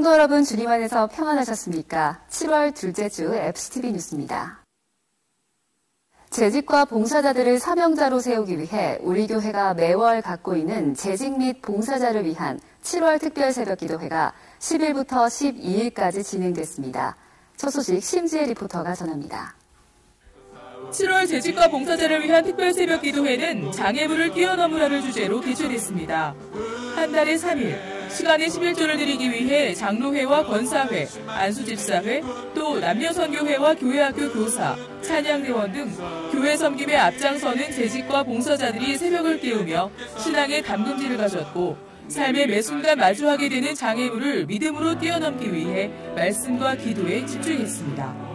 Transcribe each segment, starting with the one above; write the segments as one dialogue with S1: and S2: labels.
S1: 성도 여러분, 주님 안에서 평안하셨습니까? 7월 둘째 주 FCTV 뉴스입니다. 재직과 봉사자들을 사명자로 세우기 위해 우리 교회가 매월 갖고 있는 재직 및 봉사자를 위한 7월 특별 새벽기도회가 10일부터 12일까지 진행됐습니다. 첫 소식 심지혜 리포터가 전합니다.
S2: 7월 재직과 봉사자를 위한 특별 새벽기도회는 장애물을 뛰어넘으라를 주제로 개최됐습니다. 한 달에 3일, 시간의 11조를 드리기 위해 장로회와 권사회, 안수집사회, 또 남녀선교회와 교회학교 교사, 찬양대원 등 교회 섬김에 앞장서는 재직과 봉사자들이 새벽을 깨우며 신앙의 담금질을 가졌고 삶의 매 순간 마주하게 되는 장애물을 믿음으로 뛰어넘기 위해 말씀과 기도에 집중했습니다.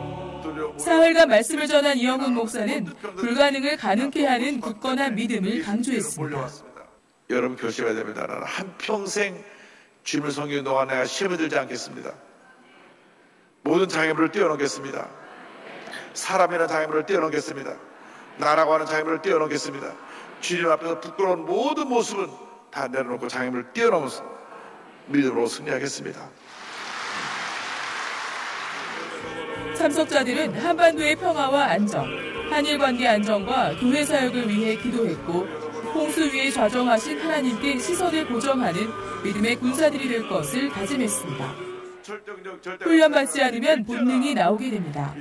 S2: 사흘간 말씀을 전한 이영훈 목사는 불가능을 가능케 하는 굳건한 믿음을 강조했습니다.
S3: 여러분 결심해야 됩니다. 나는 한평생 주님을 섬기는 동안 내가 시험에 들지 않겠습니다. 모든 장애물을 뛰어넘겠습니다. 사람이라는 장애물을 뛰어넘겠습니다. 나라고 하는 장애물을 뛰어넘겠습니다. 주님 앞에서 부끄러운 모든 모습은 다 내려놓고 장애물을 뛰어넘어서 믿음으로 승리하겠습니다.
S2: 참석자들은 한반도의 평화와 안정, 한일 관계 안정과 교회 사역을 위해 기도했고 홍수 위에 좌정하신 하나님께 시선을 고정하는 믿음의 군사들이 될 것을 다짐했습니다. 훈련받지 않으면 본능이 나오게 됩니다.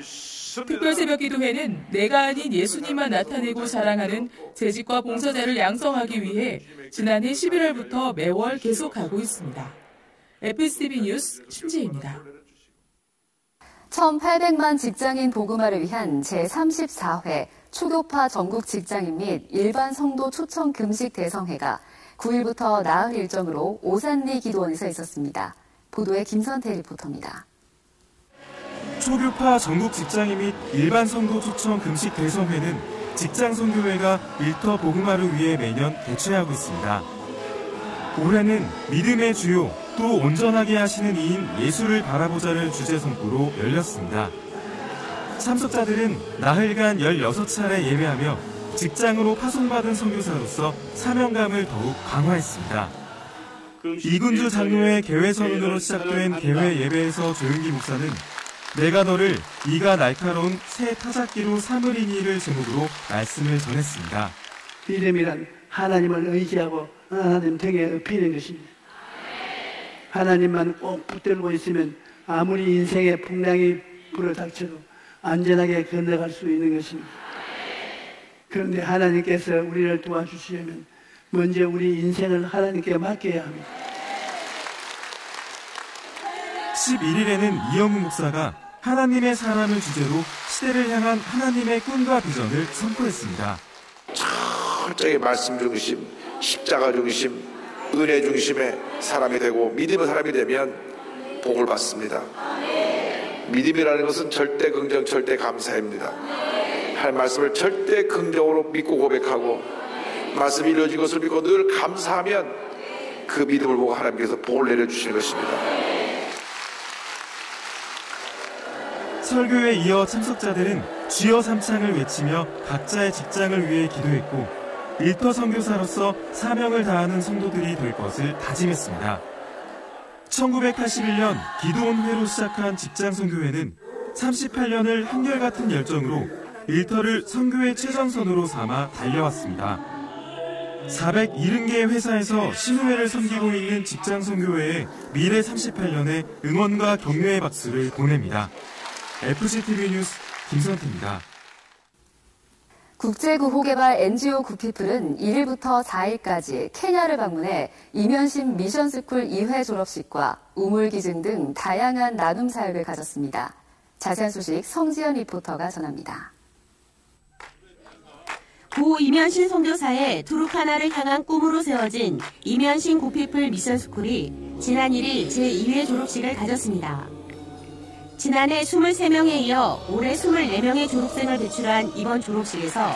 S2: 특별 새벽 기도회는 내가 아닌 예수님만 나타내고 자랑하는 재직과 봉사자를 양성하기 위해 지난해 11월부터 매월 계속하고 있습니다. FCTV 뉴스 심지혜입니다.
S1: 1,800만 직장인 복음화를 위한 제34회 초교파 전국 직장인 및 일반 성도 초청 금식 대성회가 9일부터 나흘 일정으로 오산리 기도원에서 있었습니다. 보도에 김선태 리포터입니다.
S4: 초교파 전국 직장인 및 일반 성도 초청 금식 대성회는 직장선교회가 일터 복음화를 위해 매년 개최하고 있습니다. 올해는 믿음의 주요 또 온전하게 하시는 이인 예수를 바라보자를 주제 선포로 열렸습니다. 참석자들은 나흘간 16차례 예배하며 직장으로 파송받은 선교사로서 사명감을 더욱 강화했습니다. 이군주 장로의 개회 선언으로 시작된 개회 예배에서 조윤기 목사는 내가 너를 네가 날카로운 새 타작기로 삼으리니를 제목으로 말씀을 전했습니다.
S5: 믿음이란 하나님을 의지하고 하나님 등에 업히는 것입니다. 하나님만 꼭 붙들고 있으면 아무리 인생에 풍랑이 불어닥쳐도 안전하게 건너갈 수 있는 것입니다. 그런데 하나님께서 우리를 도와주시려면 먼저 우리 인생을 하나님께 맡겨야 합니다.
S4: 11일에는 이영훈 목사가 하나님의 사람을 주제로 시대를 향한 하나님의 꿈과 비전을 선포했습니다.
S3: 철저히 말씀 중심, 십자가 중심, 은혜 중심의 사람이 되고 믿음의 사람이 되면 복을 받습니다. 믿음이라는 것은 절대 긍정, 절대 감사입니다. 할 말씀을 절대 긍정으로 믿고 고백하고 말씀이 이루어진 것을 믿고 늘 감사하면 그 믿음을 보고 하나님께서 복을 내려주시는 것입니다.
S4: 설교에 이어 참석자들은 주여 삼창을 외치며 각자의 직장을 위해 기도했고 일터 선교사로서 사명을 다하는 성도들이 될 것을 다짐했습니다. 1981년 기도원회로 시작한 직장선교회는 38년을 한결같은 열정으로 일터를 선교의 최전선으로 삼아 달려왔습니다. 470개의 회사에서 신우회를 섬기고 있는 직장선교회에 미래 38년의 응원과 격려의 박수를 보냅니다. FCTV 뉴스 김선태입니다.
S1: 국제구호개발 NGO 굿피플은 1일부터 4일까지 케냐를 방문해 이면심 미션스쿨 2회 졸업식과 우물기증 등 다양한 나눔 사역을 가졌습니다. 자세한 소식 성지연 리포터가 전합니다.
S6: 고 이면신 선교사의 두루카나를 향한 꿈으로 세워진 이면신 굿피플 미션스쿨이 지난 1일 제2회 졸업식을 가졌습니다. 지난해 23명에 이어 올해 24명의 졸업생을 배출한 이번 졸업식에서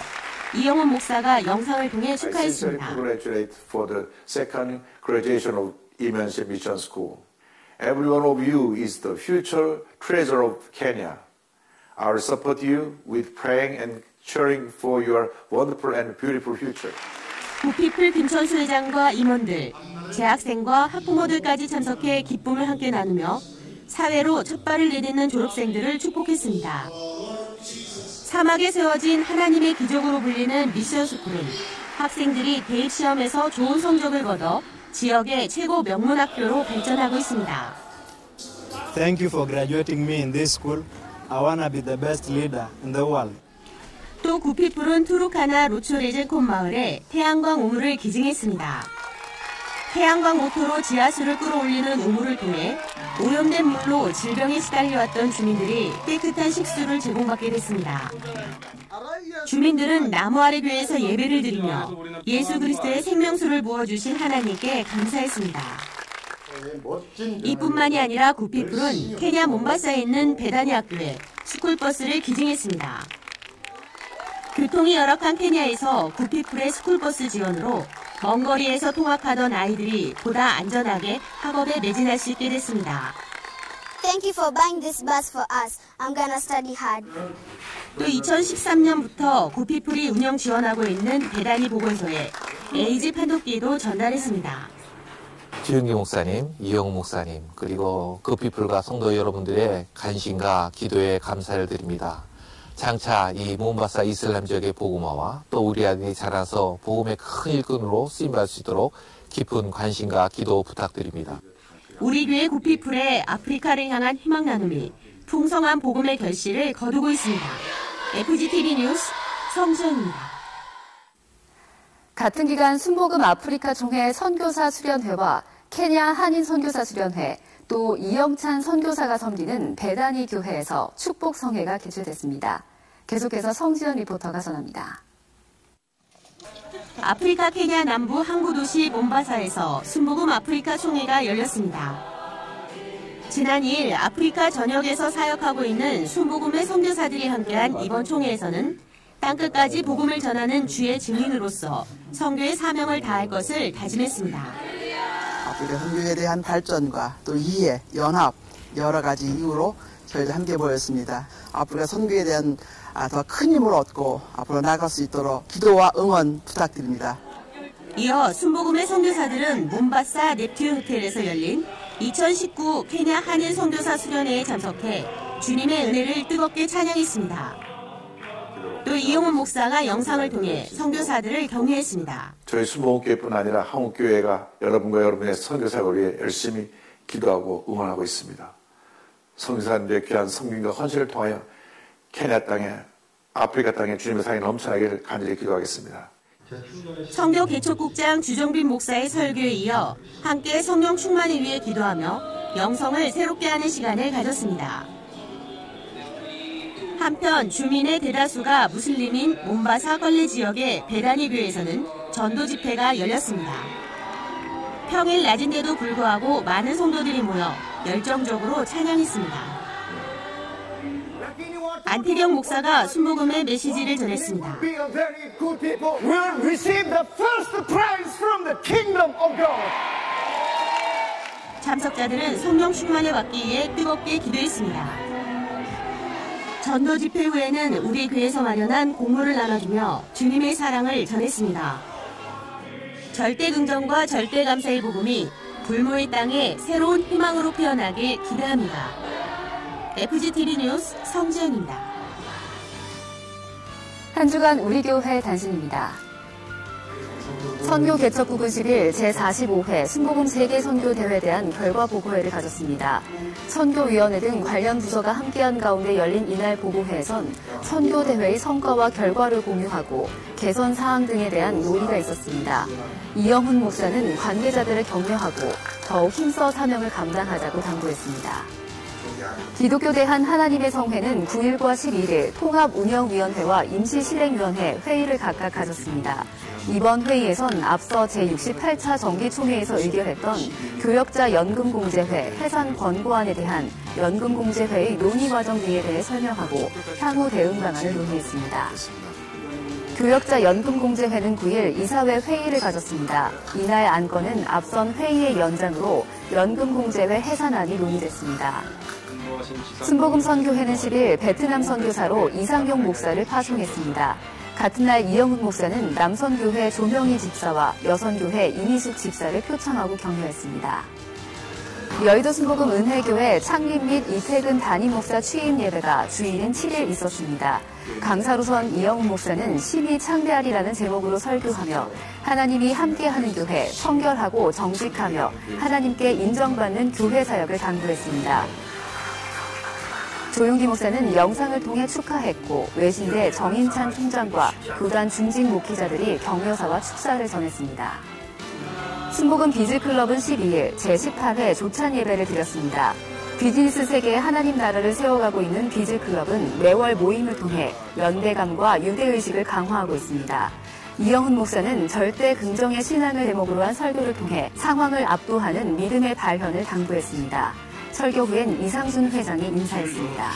S6: 이영훈 목사가 영상을 통해 축하했습니다.
S3: I congratulate for the second graduation of Immersion Mission School. Every one of you is the future treasure of Kenya. I will support you with praying and cheering for your wonderful and beautiful future.
S6: 구피플 김천수 회장과 임원들, 재학생과 학부모들까지 참석해 기쁨을 함께 나누며 사회로 첫 발을 내딛는 졸업생들을 축복했습니다. 사막에 세워진 하나님의 기적으로 불리는 미션스쿨은 학생들이 대입시험에서 좋은 성적을 거둬 지역의 최고 명문학교로 발전하고 있습니다.
S7: Thank you for graduating me in this school. I wanna be the best leader in the world.
S6: 또 구피플은 투르카나 로초레제콘 마을에 태양광 우물을 기증했습니다. 태양광 모터로 지하수를 끌어올리는 우물을 통해 오염된 물로 질병에 시달려왔던 주민들이 깨끗한 식수를 제공받게 됐습니다. 주민들은 나무 아래 교회에서 예배를 드리며 예수 그리스도의 생명수를 부어주신 하나님께 감사했습니다. 이뿐만이 아니라 구피플은 케냐 몬바사에 있는 베다니 학교에 스쿨버스를 기증했습니다. 교통이 열악한 케냐에서 구피플의 스쿨버스 지원으로 먼 거리에서 통학하던 아이들이 보다 안전하게 학업에 매진할 수 있게 됐습니다.
S8: Thank you for buying this bus for us. I'm gonna study hard.
S6: 또 2013년부터 구피플이 운영 지원하고 있는 베다니 보건소에 에이즈 판독기도 전달했습니다.
S9: 지은기 목사님, 이영우 목사님, 그리고 구피플과 성도 여러분들의 관심과 기도에 감사를 드립니다. 장차 이 몬바사 이슬람 지역의 복음화와 또 우리 아들이 자라서 복음의 큰 일꾼으로 쓰임받을 수 있도록 깊은 관심과 기도 부탁드립니다.
S6: 우리 교회 구피플의 아프리카를 향한 희망 나눔이 풍성한 복음의 결실을 거두고 있습니다. FGTV 뉴스 성수연입니다.
S1: 같은 기간 순복음 아프리카 총회 선교사 수련회와 케냐 한인 선교사 수련회, 또 이영찬 선교사가 섬기는 베다니 교회에서 축복 성회가 개최됐습니다. 계속해서 성지연 리포터가 전합니다.
S6: 아프리카 케냐 남부 항구 도시 몬바사에서 순복음 아프리카 총회가 열렸습니다. 지난 2일 아프리카 전역에서 사역하고 있는 순복음의 선교사들이 함께한 이번 총회에서는 땅끝까지 복음을 전하는 주의 증인으로서 선교의 사명을 다할 것을 다짐했습니다.
S10: 아프리카 선교에 대한 발전과 또 이해, 연합, 여러 가지 이유로 저희도 함께 모였습니다. 아프리카 선교에 대한 더 큰 힘을 얻고 앞으로 나아갈 수 있도록 기도와 응원 부탁드립니다.
S6: 이어 순복음의 선교사들은 몬바사 넵튠 호텔에서 열린 2019 케냐 한인 선교사 수련회에 참석해 주님의 은혜를 뜨겁게 찬양했습니다. 또 이용훈 목사가 영상을 통해 선교사들을 격려했습니다.
S3: 저희 순복음교회뿐 아니라 한국교회가 여러분과 여러분의 선교사를 위해 열심히 기도하고 응원하고 있습니다. 선교사님들의 귀한 섬김과 헌신을 통하여 케냐 땅에, 아프리카 땅에 주님의 사랑이 넘쳐나기를 간절히 기도하겠습니다.
S6: 선교 개척국장 주정빈 목사의 설교에 이어 함께 성령 충만을 위해 기도하며 영성을 새롭게 하는 시간을 가졌습니다. 한편 주민의 대다수가 무슬림인 몬바사 걸레 지역의 베다니 교회에서는 전도 집회가 열렸습니다. 평일 낮인데도 불구하고 많은 성도들이 모여 열정적으로 찬양했습니다. 안태경 목사가 순복음의 메시지를 전했습니다. 참석자들은 성령 충만을 받기 위해 뜨겁게 기도했습니다. 전도 집회 후에는 우리 교회에서 마련한 공물을 나눠주며 주님의 사랑을 전했습니다. 절대 긍정과 절대 감사의 복음이 불모의 땅에 새로운 희망으로 피어나길 기대합니다. FGTV 뉴스 성지연입니다.
S1: 한 주간 우리 교회 단신입니다. 선교 개척국은 10일 제45회 순복음 세계선교대회에 대한 결과 보고회를 가졌습니다. 선교위원회 등 관련 부서가 함께한 가운데 열린 이날 보고회에선 선교대회의 성과와 결과를 공유하고 개선 사항 등에 대한 논의가 있었습니다. 이영훈 목사는 관계자들을 격려하고 더욱 힘써 사명을 감당하자고 당부했습니다. 기독교 대한 하나님의 성회는 9일과 11일 통합운영위원회와 임시실행위원회 회의를 각각 가졌습니다. 이번 회의에선 앞서 제68차 정기총회에서 의결했던 교역자 연금공제회 해산 권고안에 대한 연금공제회의 논의 과정 등에 대해 설명하고 향후 대응 방안을 논의했습니다. 교역자 연금공제회는 9일 이사회 회의를 가졌습니다. 이날 안건은 앞선 회의의 연장으로 연금공제회 해산안이 논의됐습니다. 순복음 선교회는 10일 베트남 선교사로 이상용 목사를 파송했습니다. 같은 날 이영훈 목사는 남선교회 조명희 집사와 여선교회 이미숙 집사를 표창하고 격려했습니다. 여의도 순복음 은혜교회 창립 및 이태근 담임 목사 취임 예배가 주일인 7일 있었습니다. 강사로선 이영훈 목사는 심히 창대하리라는 제목으로 설교하며 하나님이 함께하는 교회, 청결하고 정직하며 하나님께 인정받는 교회 사역을 당부했습니다. 조용기 목사는 영상을 통해 축하했고 외신대 정인찬 총장과 교단 중진 목회자들이 격려사와 축사를 전했습니다. 순복음 비즈클럽은 12일 제18회 조찬 예배를 드렸습니다. 비즈니스 세계에 하나님 나라를 세워가고 있는 비즈클럽은 매월 모임을 통해 연대감과 유대의식을 강화하고 있습니다. 이영훈 목사는 절대 긍정의 신앙을 대목으로 한 설교를 통해 상황을 압도하는 믿음의 발현을 당부했습니다. 설교 후엔 이상순 회장이 인사했습니다.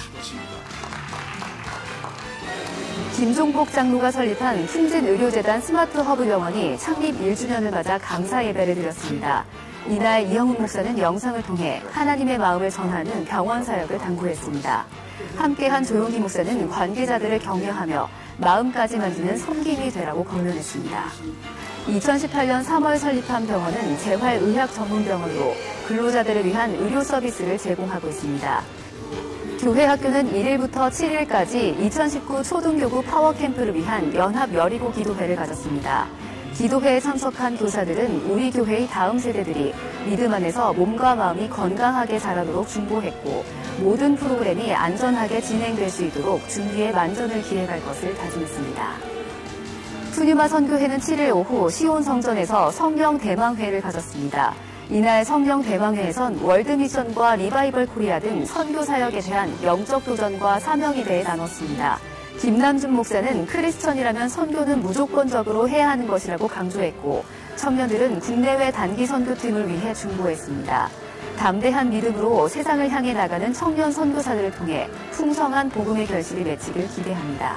S1: 김종복 장로가 설립한 풍진의료재단 스마트허브병원이 창립 1주년을 맞아 감사 예배를 드렸습니다. 이날 이영훈 목사는 영상을 통해 하나님의 마음을 전하는 병원 사역을 당부했습니다. 함께한 조용기 목사는 관계자들을 격려하며 마음까지 만지는 섬김이 되라고 권면했습니다. 2018년 3월 설립한 병원은 재활의학 전문병원으로 근로자들을 위한 의료 서비스를 제공하고 있습니다. 교회 학교는 1일부터 7일까지 2019 초등교구 파워캠프를 위한 연합 여리고 기도회를 가졌습니다. 기도회에 참석한 교사들은 우리 교회의 다음 세대들이 믿음 안에서 몸과 마음이 건강하게 자라도록 중보했고 모든 프로그램이 안전하게 진행될 수 있도록 준비에 만전을 기해갈 것을 다짐했습니다. 푸뉴마 선교회는 7일 오후 시온 성전에서 성령 대망회를 가졌습니다. 이날 성령 대망회에선 월드미션과 리바이벌 코리아 등 선교 사역에 대한 영적 도전과 사명에 대해 나눴습니다. 김남준 목사는 크리스천이라면 선교는 무조건적으로 해야 하는 것이라고 강조했고 청년들은 국내외 단기 선교팀을 위해 중보했습니다. 담대한 믿음으로 세상을 향해 나가는 청년 선교사들을 통해 풍성한 복음의 결실이 맺히길 기대합니다.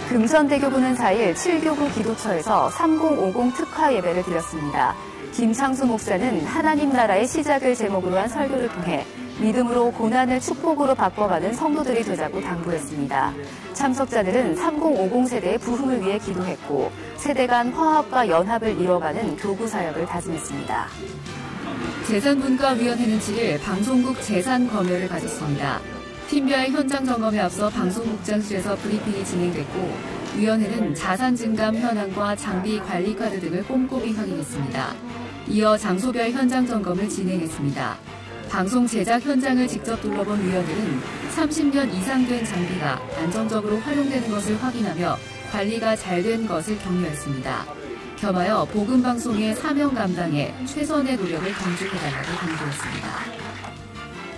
S1: 금천대교구는 4일 7교구 기도처에서 3050 특화 예배를 드렸습니다. 김창수 목사는 하나님 나라의 시작을 제목으로 한 설교를 통해 믿음으로 고난을 축복으로 바꿔가는 성도들이 되자고 당부했습니다. 참석자들은 3050 세대의 부흥을 위해 기도했고 세대 간 화합과 연합을 이뤄가는 교구 사역을 다짐했습니다. 재산분과위원회는 7일 방송국 재산검열을 가졌습니다. 팀별 현장 점검에 앞서 방송국장실에서 브리핑이 진행됐고 위원회는 자산 증감 현황과 장비 관리 카드 등을 꼼꼼히 확인했습니다. 이어 장소별 현장 점검을 진행했습니다. 방송 제작 현장을 직접 둘러본 위원회는 30년 이상 된 장비가 안정적으로 활용되는 것을 확인하며 관리가 잘 된 것을 격려했습니다. 겸하여 복음방송의 사명 감당에 최선의 노력을 경주해달라고 당부했습니다.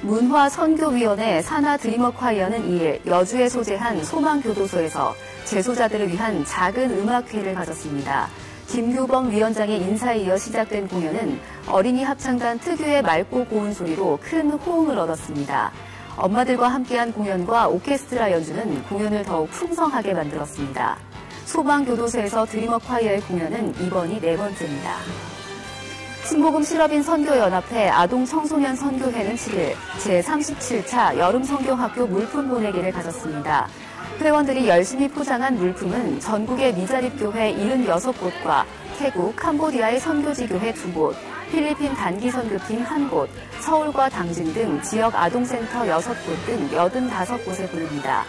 S1: 문화선교위원회 산하 드리머콰이어는 2일 여주에 소재한 소망교도소에서 재소자들을 위한 작은 음악회를 가졌습니다. 김규범 위원장의 인사에 이어 시작된 공연은 어린이 합창단 특유의 맑고 고운 소리로 큰 호응을 얻었습니다. 엄마들과 함께한 공연과 오케스트라 연주는 공연을 더욱 풍성하게 만들었습니다. 소망교도소에서 드리머콰이어의 공연은 이번이 4번째입니다. 순복음 실업인 선교연합회 아동청소년 선교회는 7일 제37차 여름선교학교 물품 보내기를 가졌습니다. 회원들이 열심히 포장한 물품은 전국의 미자립교회 76곳과 태국, 캄보디아의 선교지 교회 2곳, 필리핀 단기 선교팀 1곳, 서울과 당진 등 지역 아동센터 6곳 등 85곳에 보냅니다.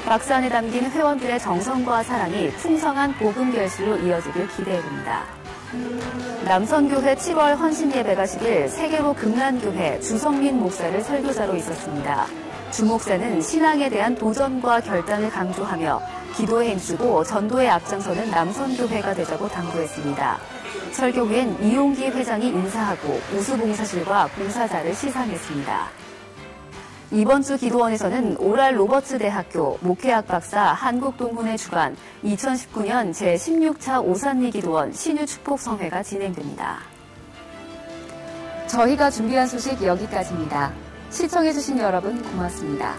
S1: 박스 안에 담긴 회원들의 정성과 사랑이 풍성한 복음 결실로 이어지길 기대해봅니다. 남선교회 7월 헌신예배가 10일 세계로 금난교회 주성민 목사를 설교자로 있었습니다. 주 목사는 신앙에 대한 도전과 결단을 강조하며 기도에 힘쓰고 전도에 앞장서는 남선교회가 되자고 당부했습니다. 설교 후엔 이용기 회장이 인사하고 우수봉사실과 봉사자를 시상했습니다. 이번 주 기도원에서는 오랄 로버츠 대학교 목회학 박사 한국동훈의 주관 2019년 제16차 오산리 기도원 신유축복성회가 진행됩니다. 저희가 준비한 소식 여기까지입니다. 시청해주신 여러분 고맙습니다.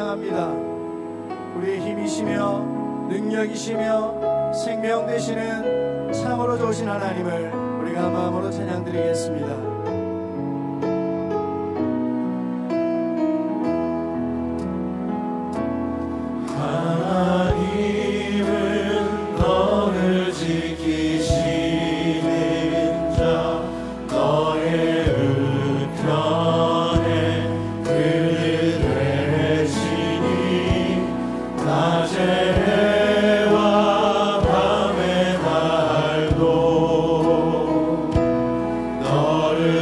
S7: 찬양합니다. 우리의 힘이시며 능력이시며 생명 되시는 참으로 좋으신 하나님을 우리가 한 마음으로 찬양드리겠습니다. 하나님은 너를 지키시는 자 너의 우편에 그를 되시니 낮에 해와 밤의 달도 너를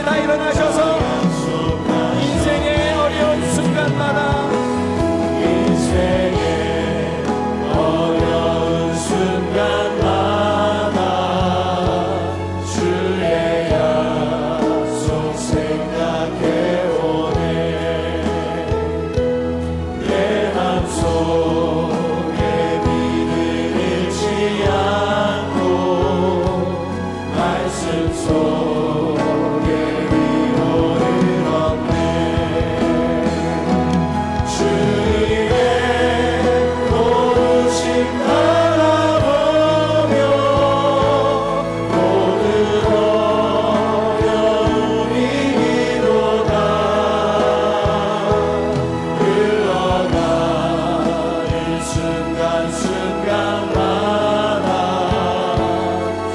S11: 다 일어나셔서 인생의 어려운 순간마다 주의 약속 생각해오네. 내 맘속에 믿음 잃지 않고 말씀 속에 위로를 얻네. 주님의 고르심 바라보며 모든 어려움이 이기도다. 흘러가는 순간순간마다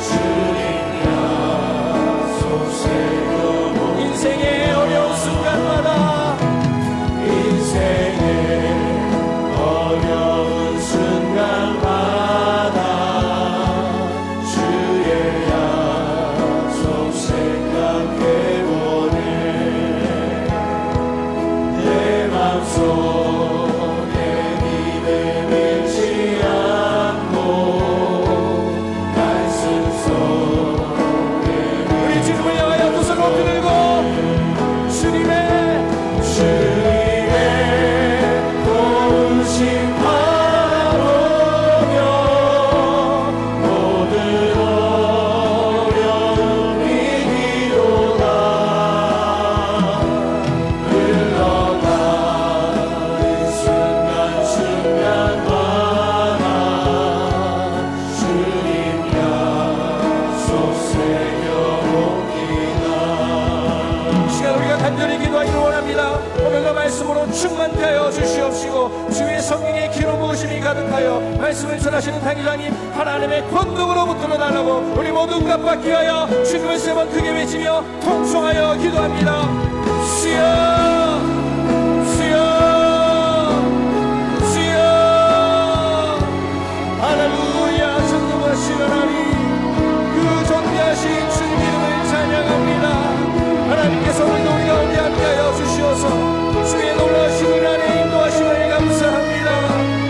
S11: 주님 약속 새겨보. 인생의 어려운 순간마다 인생의 어려운 순간마다 주의 약속 생각해보네. 내 맘속에 믿음 잃지 않고 말씀 속에 우리 주님을 향하여 두 손 높이 들고 주님의 고르심 바라보며 모든 어려움이 이기도다. 흘러가는 순간순간마다 주님 약속 새겨봅니다. 이 시간 우리가 간절히 기도하기를 원합니다. 오늘도 말씀으로 충만하여 주시옵시고 주의 성령의 기름 부으심이 가득하여 말씀을 전하시는 당회장님 하나님의 권능으로부터 달라고 우리 모두 응답받기 위하여 주님을 세 번 크게 외치며 통성하여 기도합니다. 주여 주여 주여 할렐루야. 전능하신 하나님 그 존귀하신 주님 이름을 찬양합니다. 하나님께서 오늘도 우리 가운데 함께하여 주시어서 주의 놀라우신 은혜에 인도하심을 감사합니다.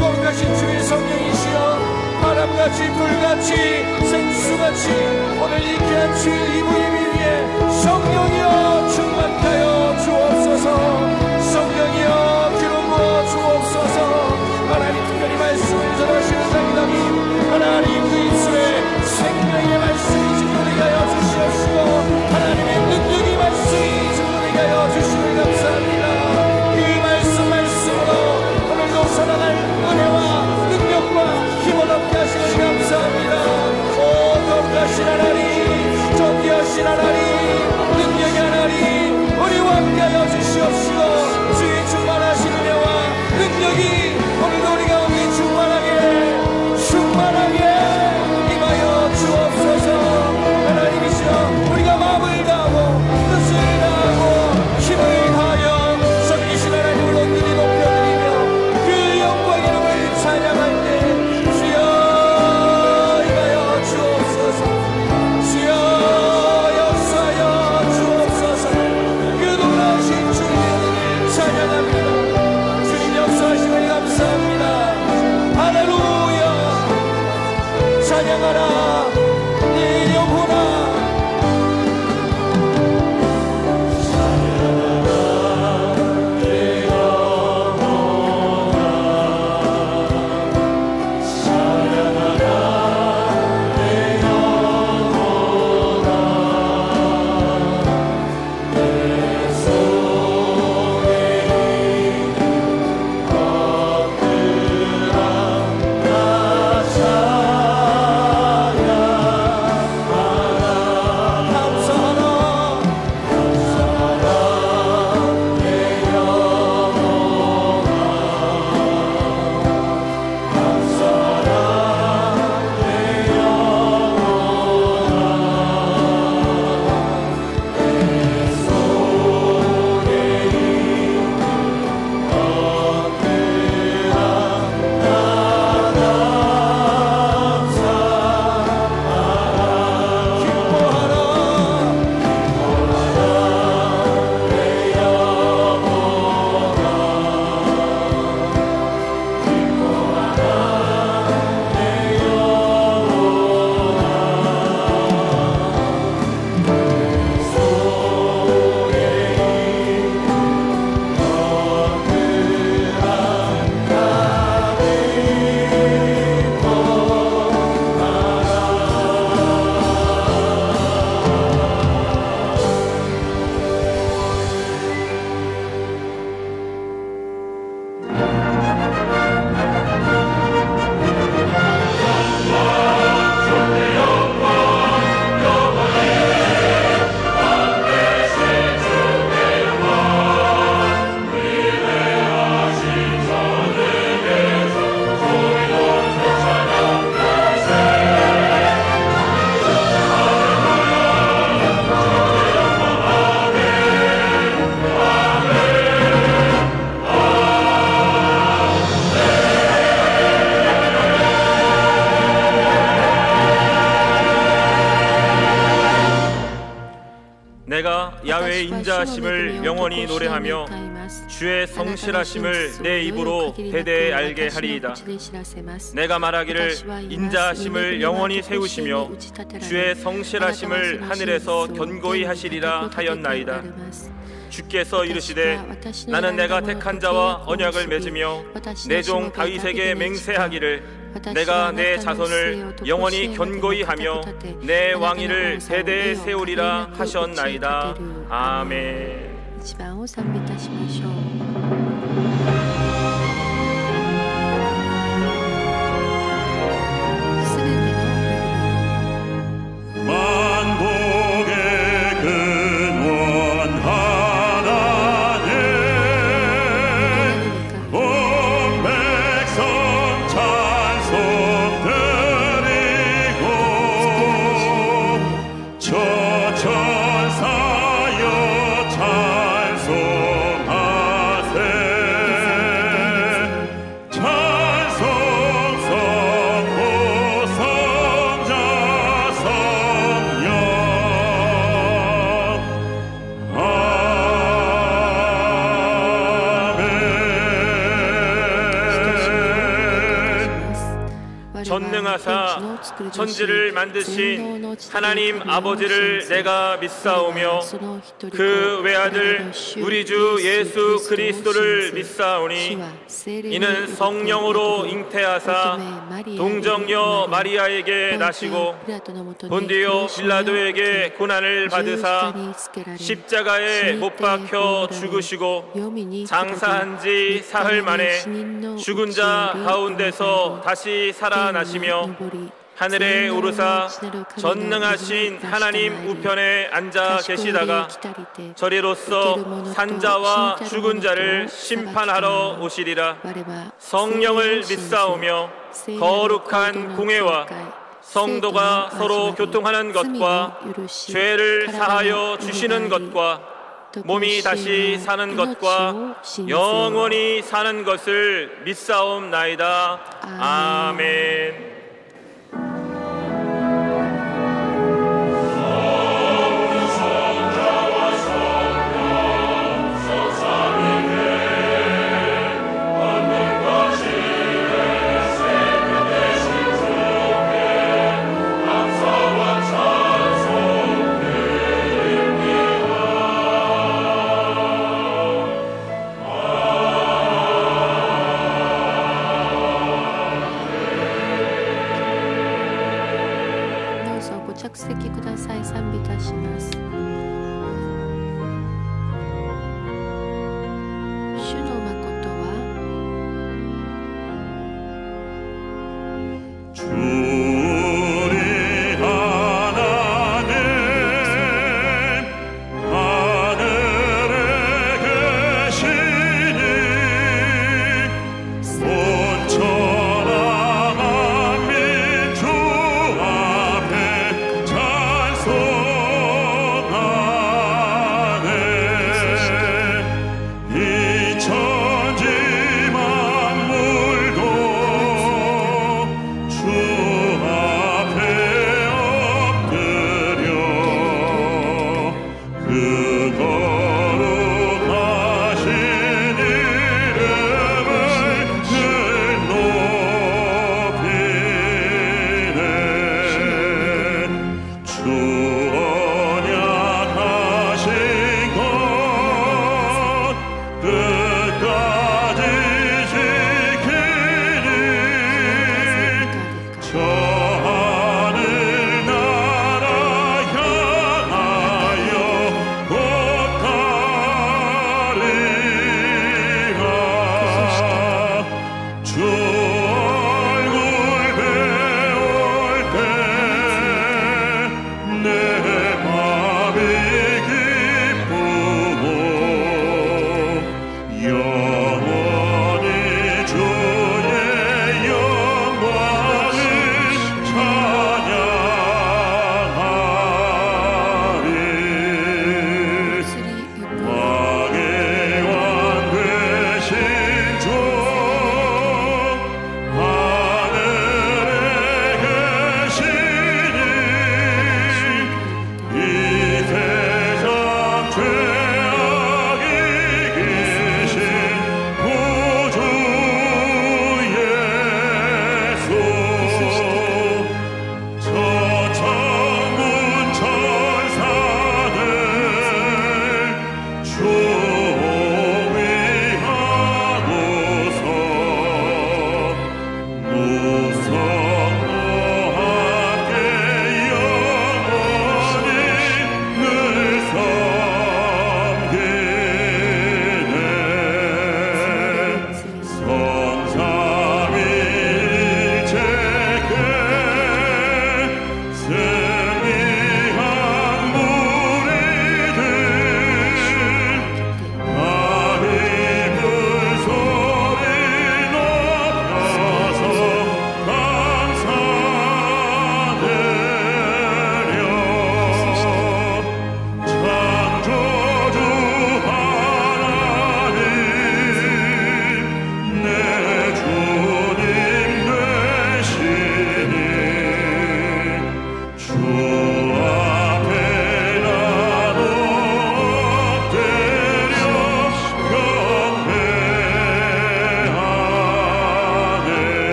S11: 거룩하신 주의 성령이시여 바람같이 불같이 생수같이 오늘 이케한 주의 이부임 위에 성령이여 충만하여 주옵소서. 성령이여 기름 부어 주옵소서. 하나님 특별히 말씀을 전하시는 당당히 하나님 그 입술에 생명의 말씀이 지켜내게 하여 주시옵시고 하나님의 능력이 말씀이 지켜내게 하여 주시길 감사합니다. 이 말씀으로 오늘도 살아갈 은혜와 능력과 힘을 얻게 하시길 감사합니다. 오 거룩하신 하나님 존귀하신 하나님 능력의 하나님 우리와 함께하여 주시옵시고 주의 충만하신 은혜와 능력이 오늘도 우리 가운데 충만하게 임하여 주옵소서. 하나님이시여 우리가 마음을 다하고 뜻을 다하고 힘을 다하여 섬기신 하나님을 온전히 높여드리며 그 영광 이름을 찬양할 때 주여 임하여 주옵소서. 주여 역사
S12: 내가 야훼의 인자하심을 영원히 노래하며 주의 성실하심을 내 입으로 대대에 알게 하리이다. 내가 말하기를 인자하심을 영원히 세우시며 주의 성실하심을 하늘에서 견고히 하시리라 하였나이다. 주께서 이르시되 나는 내가 택한 자와 언약을 맺으며 내 종 다윗에게 맹세하기를 내가 내 자손을 영원히 견고히 하며 내 왕위를 대대에 세우리라 하셨나이다. 아멘. 전능하사 천지를 만드신 하나님 아버지를 내가 믿사오며 그 외아들 우리 주 예수 그리스도를 믿사오니 이는 성령으로 잉태하사 동정녀 마리아에게 나시고 본디오 빌라도에게 고난을 받으사 십자가에 못 박혀 죽으시고 장사한 지 사흘 만에 죽은 자 가운데서 다시 살아나시며 하늘에 오르사 전능하신 하나님 우편에 앉아 계시다가 저리로서 산자와 죽은 자를 심판하러 오시리라. 성령을 믿사오며 거룩한 공회와 성도가 서로 교통하는 것과 죄를 사하여 주시는 것과 몸이 다시 사는 것과 영원히 사는 것을 믿사옵나이다. 아멘.
S13: 찬송하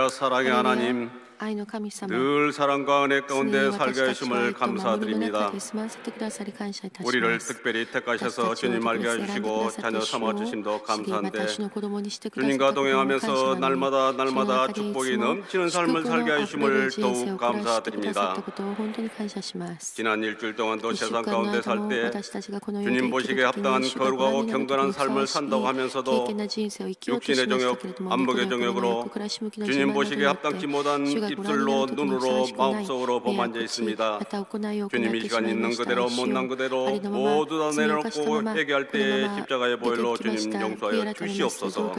S13: 은혜와 사랑의 하나님, 늘 사랑과 은혜 가운데 살게 하심을 감사드립니다. 우리를 특별히 택하셔서 주님 알게 해주시고 자녀 삼아주심도 감사한데 주님과 동행하면서 날마다 축복이 넘치는 삶을 살게 하심을 더욱 감사드립니다. 지난 일주일 동안도 세상 가운데 살 때 주님 보시기에 합당한 거룩하고 경건한 삶을 산다고 하면서도 육신의 정욕, 안목의 정욕으로 주님 보시기에 합당치 못한 입술로, 눈으로, 마음속으로 범한자 있습니다. 주님 이 시간 있는 그대로 못난 그대로 모두 다 내려놓고 회개할 때에 십자가의 보혈로 주님 용서하여 주시옵소서.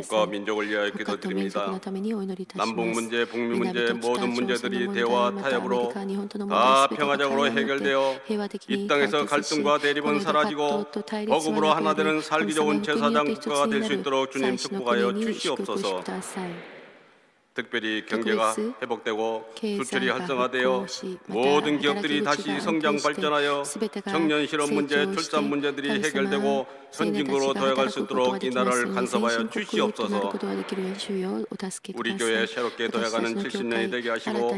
S13: 국가와 민족을 위하여 기도드립니다. 남북 문제, 북미 문제 모든 문제들이 대화 타협으로 다 평화적으로 해결되어 이 땅에서 갈등과 대립은 사라지고 복음으로 하나 되는 살기 좋은 제사장 국가가 될 수 있도록 주님 축복하여 주시옵소서. 특별히 경제가 회복되고 수출이 활성화되어 모든 기업들이 다시 성장 발전하여 청년 실업 문제, 출산 문제들이 해결되고 선진국으로 도약할 수 있도록 이 나라를 간섭하여 주시옵소서. 우리 교회 새롭게 도약하는 70년이 되게 하시고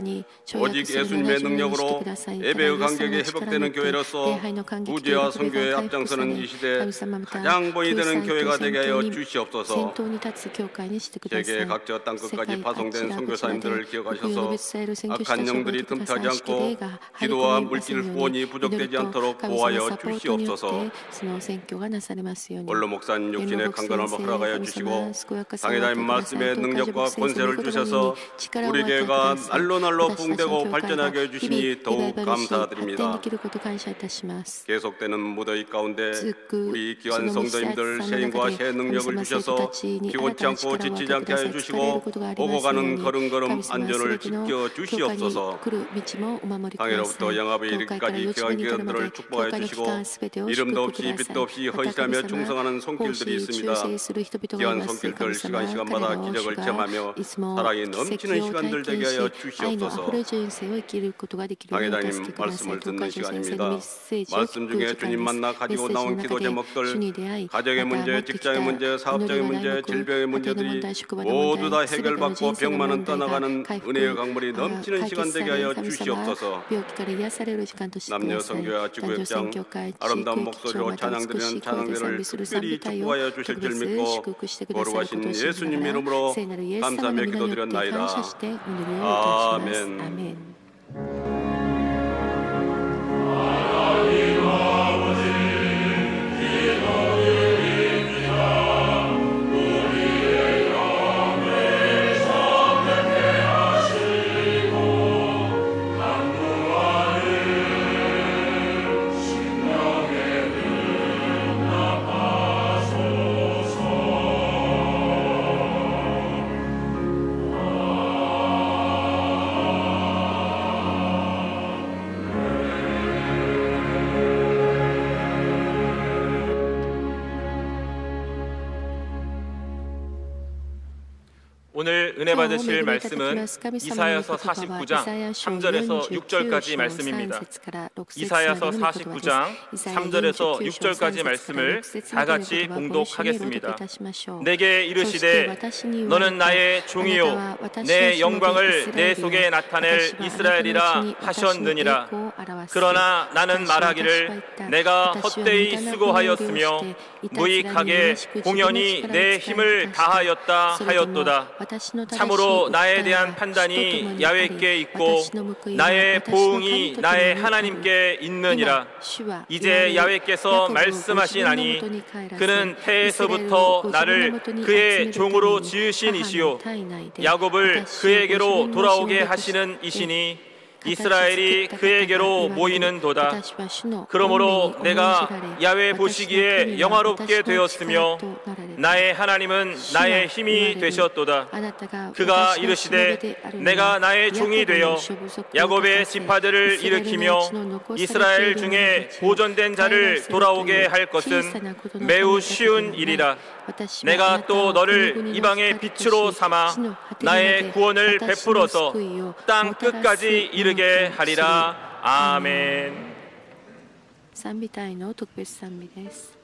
S13: 오직 예수님의 능력으로 예배의 간격이 회복되는 교회로서 구제와 선교에 앞장서는 이 시대 가장 본이 되는 교회가 되게 하여 주시옵소서. 세계 각처 땅끝까지 파송된 선교사님들을 기억하셔서 악한 영들이 틈타지 않고 기도와 물질 후원이 부족되지 않도록 보호하여 주시옵소서. 원로 목사님 육신의 강건함을 허락하여 주시고 당회자님 말씀의 능력과 권세를 주셔서 우리 교회가 날로 부흥되고 발전하게 해주시니 더욱 감사드립니다. 계속되는 무더위 가운데 우리 귀한 성도님들 새힘과 새 능력을 주셔서 피곤치 않고 지치지 않게 해주시고 오고 가는 걸음걸음 안전을 지켜 주시옵소서. 당해로부터 영합에 이르기까지 귀한 기관들을 축복하여 주시고 이름도 없이 빛도 없이 헌신하며 충성하는 손길들이 있습니다. 귀한 손길들 시간마다 기적을 체험하며 사랑이 넘치는 시간들 되게 하여 주시옵소서. 당회장님 말씀을 듣는 시간입니다. 말씀 중에 주님 만나 가지고 나온 기도 제목들 가정의 문제, 직장의 문제, 사업적인 문제, 질병의 문제들이 모두 다 해결받고 병만은 떠나가는 은혜의 강물이 넘치는 시간 되게 하여 주시옵소서. 남녀 선교와 지구역장 아름다운 목소리로 찬양드리는 찬양들을 특별히 축복하여 주실 줄 믿고 거룩하신 예수님 이름으로 감사하며 기도드렸나이다. 아멘.
S12: 오늘 은혜 받으실 말씀은 이사야서 49장 3절에서 6절까지 말씀입니다. 이사야서 49장 3절에서 6절까지 말씀을 다 같이 봉독하겠습니다. 내게 이르시되 너는 나의 종이요 내 영광을 내 속에 나타낼 이스라엘이라 하셨느니라. 그러나 나는 말하기를 내가 헛되이 수고하였으며 무익하게 공연히 내 힘을 다하였다 하였도다. 참으로 나에 대한 판단이 야훼께 있고 나의 보응이 나의 하나님께 있느니라. 이제 야훼께서 말씀하시나니 그는 태에서부터 나를 그의 종으로 지으신 이시요 야곱을 그에게로 돌아오게 하시는 이시니 이스라엘이 그에게로 모이는 도다. 그러므로 내가 야훼 보시기에 영화롭게 되었으며 나의 하나님은 나의 힘이 되셨도다. 그가 이르시되 내가 나의 종이 되어 야곱의 지파들을 일으키며 이스라엘 중에 보존된 자를 돌아오게 할 것은 매우 쉬운 일이라. 내가 또 너를 이방의 빛으로 삼아 나의 구원을 베풀어서 땅 끝까지 이르게 하리라. 아멘.
S14: 賛美隊の特別賛美です。
S12: 「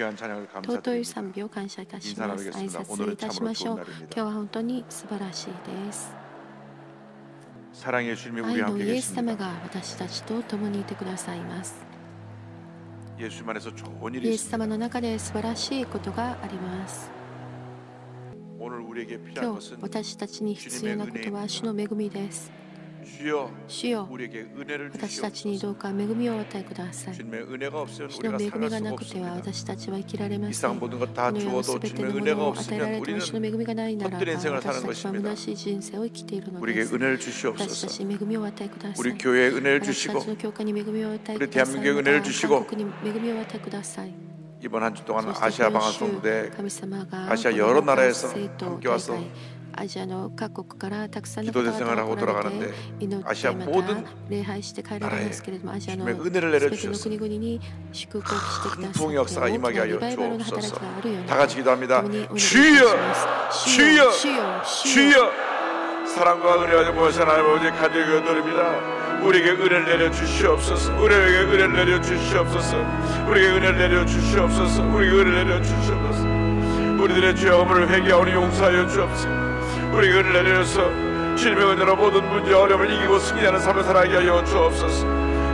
S3: 귀한 찬양을
S14: 尊い賛美を感謝いたします。挨拶いたしましょう。今日は本当に素晴らしいです。
S3: 사랑의 주님이
S14: 愛
S3: 우리와
S14: の
S3: 함께
S14: イエス様
S3: 계십니다.
S14: が私たちと共にいてくださいます。
S3: 예수님 안에서 좋은
S14: イ
S3: 일이
S14: エス様
S3: 있습니다.
S14: の中で素晴らしいことがあります。
S3: 오늘 우리에게 필요한
S14: 今日
S3: 것은
S14: 私たちに必要なことは主の恵みです。
S3: 주여
S14: 主よ
S3: 우리에게 은혜를
S14: 私たちに
S3: 주시옵소서.
S14: どうか恵みをお与えください。
S3: 주님의 은혜가 없으면
S14: 主の
S3: 우리가
S14: 恵
S3: 살아갈
S14: みが
S3: 수가
S14: なくては
S3: 없습니다.
S14: 私たちは生きられま
S3: 이
S14: せ
S3: 세상
S14: ん。
S3: 모든 것
S14: こ
S3: 다
S14: の世の
S3: 주어도
S14: すべての
S3: 주님의
S14: も
S3: 은혜가
S14: のを与えら
S3: 없으면
S14: れても主の
S3: 우리는
S14: 恵みがないならば
S3: 헛된 인생을
S14: 私
S3: 사는
S14: たちは
S3: 것입니다.
S14: 虚しい人生を生きているの
S3: 우리에게
S14: です。
S3: 은혜를
S14: 私た
S3: 주시옵소서.
S14: ちに恵みを与えください。
S3: 우리 교회에 은혜를
S14: 私た
S3: 주시고
S14: ちの教会に恵みを与え
S3: 우리
S14: ください。
S3: 대한민국에
S14: ま
S3: 은혜를
S14: た
S3: 주시고
S14: 韓国に恵みを与えください。
S3: 이번 한 주 동안
S14: そして
S3: 아시아
S14: 今
S3: 방한
S14: 週
S3: 성도대
S14: 神様が
S3: 아시아
S14: こ
S3: 여러
S14: の
S3: 나라에서
S14: 生徒
S3: 함께 와서
S14: 大会アジアの各国からたくさんの
S3: 기도
S14: 方々
S3: 대생을
S14: が
S3: 하고
S14: 来られ
S3: 돌아가는데
S14: て祈って
S3: 아시아
S14: ま
S3: 모든
S14: た礼拝して帰られますけれどもアジアの
S3: 주님의
S14: す
S3: 은혜를
S14: べての
S3: 내려주셔서
S14: 国々に祝福をしてくだ
S3: 큰
S14: さって
S3: 부흥의 역사가
S14: 大き
S3: 임하게
S14: な
S3: 하여
S14: リバイバルの働き
S3: 주옵소서.
S14: があるように
S3: 다 같이 기도합니다.
S14: 共にお願いいたし
S3: 주여
S14: ます主
S3: 주여
S14: よ主よ主よ
S3: 주여 사랑과 은혜가 모여서 하나님 아버지 간절히 기도드립니다. 우리에게 은혜를 내려 주시옵소서. 우리에게 은혜를 내려 주시옵소서. 우리에게 은혜를 내려 주시옵소서. 우리에게 은혜를 내려 주시옵소서. 우리들의 죄악을 회개하오니 용서하여 주옵소서. 우리에게 은혜를 내려서 주님의 은혜로 모든 문제 어려움을 이기고 승리하는 삶을 살아가게 하여 주옵소서.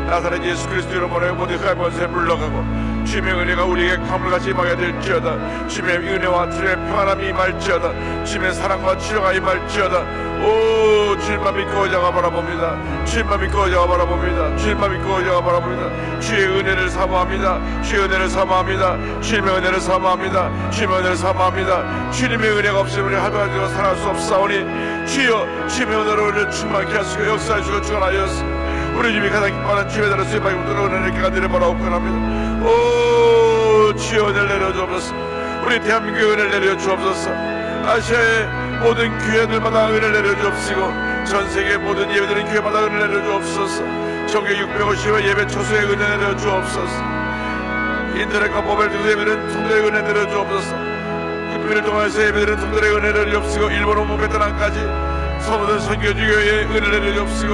S3: 나사렛 예수 그리스도 이름으로 모든 흑암의 권세를 물러가고 주님의 은혜가 우리에게 강물같이 임하게 될지어다. 주님의 은혜와 주님의 평안함이 임할지어다. 주님의 사랑과 치료가 임할지어다. 오 주님만 믿고 의자가 바라봅니다. 주님만 믿고 의자가 바라봅니다. 주님만 믿고 의자가 바라봅니다. 주의 은혜를 사모합니다. 주의 은혜를 사모합니다. 주님의 은혜를 사모합니다. 주님의 은혜를 사모합니다. 주님의 은혜가 없으면 우리 하루하루 살아갈 수 없사오니 주여 주님의 은혜로 우리를 충만케 하시고 역사하시고 주관하였습니다. 우리 주님이 가장 기뻐하는 주의 나라 수입하기 우리는 은혜를 내려바라고 표현합니다. 오 주여 은혜를 내려주옵소서. 우리 대한민국에 은혜를 내려주옵소서. 아시아의 모든 교회들마다 은혜를 내려주옵시고 전세계 모든 예배드리는 교회마다 은혜를 내려주옵소서. 정교 650회 예배 초소에 은혜 내려주옵소서. 인터넷과 모바일 등에서 예배드리는 성도의 은혜 내려주옵소서. 600일 동안에서 예배드리는 성도의 은혜를 내려주옵시고 일본 온몸 베트남까지 서모든 선교주교의 은혜를 내려주옵시고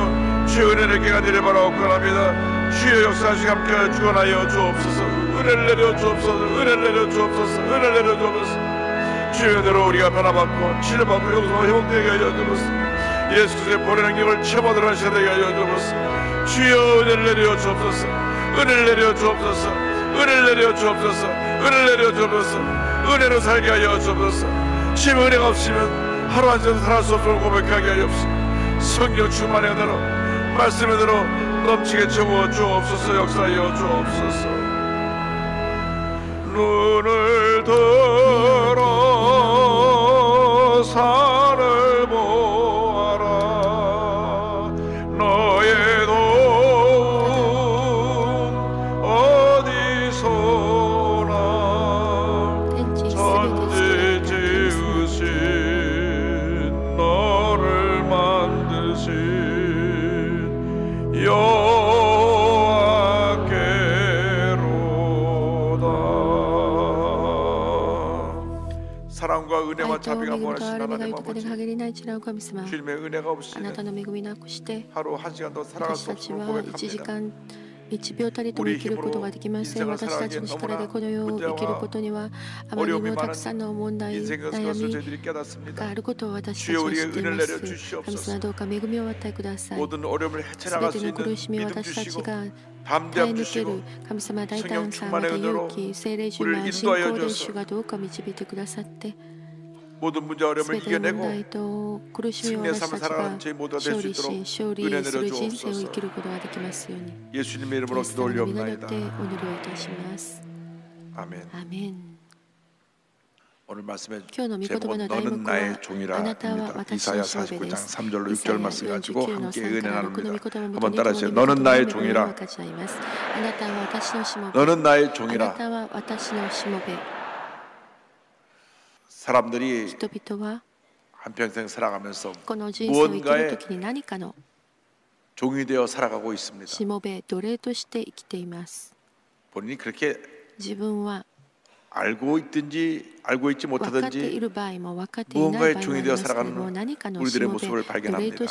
S3: 주의 은혜를 깨가 내려바라고 권합니다. 주의 역사하시 함께 주관하여 주옵소서. 은혜를 내려주옵소서. 은혜를 내려주옵소서. 은혜를 내려주옵소서. 주의 은혜로 우리가 변화받고 치료받고 용서하고 회복되게 하여 주옵소서. 예수 그리스도의 보혈의 능력을 체험하도록 하시게 하여 주옵소서. 주여 은혜를 내려 주옵소서. 은혜를 내려 주옵소서. 은혜를 내려 주옵소서. 은혜를 내려 주옵소서. 은혜로 살게 하여 주옵소서. 주의 은혜가 없으면 하루 한 잔 살아갈 수 없음을 고백하게 하여 주옵소서. 성령 충만의 은혜로 말씀의 은혜로 넘치게 채워 주옵소서. 역사하여 주옵소서. 눈을 들어 산을 보아라. 너의 도움 어디서나 천지 지으신 너를 만드신 사랑과 은혜와 자비가 원하시는 하나님 아버지 주님의 은혜가 없이는 하루 한 시간도 살아갈 수 없음을 고백합니다.
S14: 1秒たりとも生きることができません。私たちの力でこの世を生きることにはあまりにもたくさんの問題、悩みがあることを私たちは知っています。神様どうか恵みをお与えください。すべての苦しみを私たちが耐え抜ける神様大胆さ、また勇気、聖霊充満、信仰で主がどうか導いてくださって、
S3: 모든 문제 어려움을 이겨내고
S14: 승리의 삶을 살아가는 저희 모두가 될 수 있도록 은혜 내려 주옵소서.
S3: 예수님의 이름으로 기도 올리옵나이다.
S14: 아멘.
S3: 오늘 말씀의 제목은 너는 나의 종이라입니다. 이사야 49장 3절로 6절 말씀 가지고 함께 은혜 나눕니다. 한번 따라하세요. 너는 나의 종이라. 너는 나의 종이라. 사람들이 한평생 살아가면서 무언가의 종이 되어 살아가고 있습니다. 본인이 그렇게 알고 있든지 알고 있지 못하든지 무언가의 종이 되어 살아가는 우리들의 모습을 발견합니다.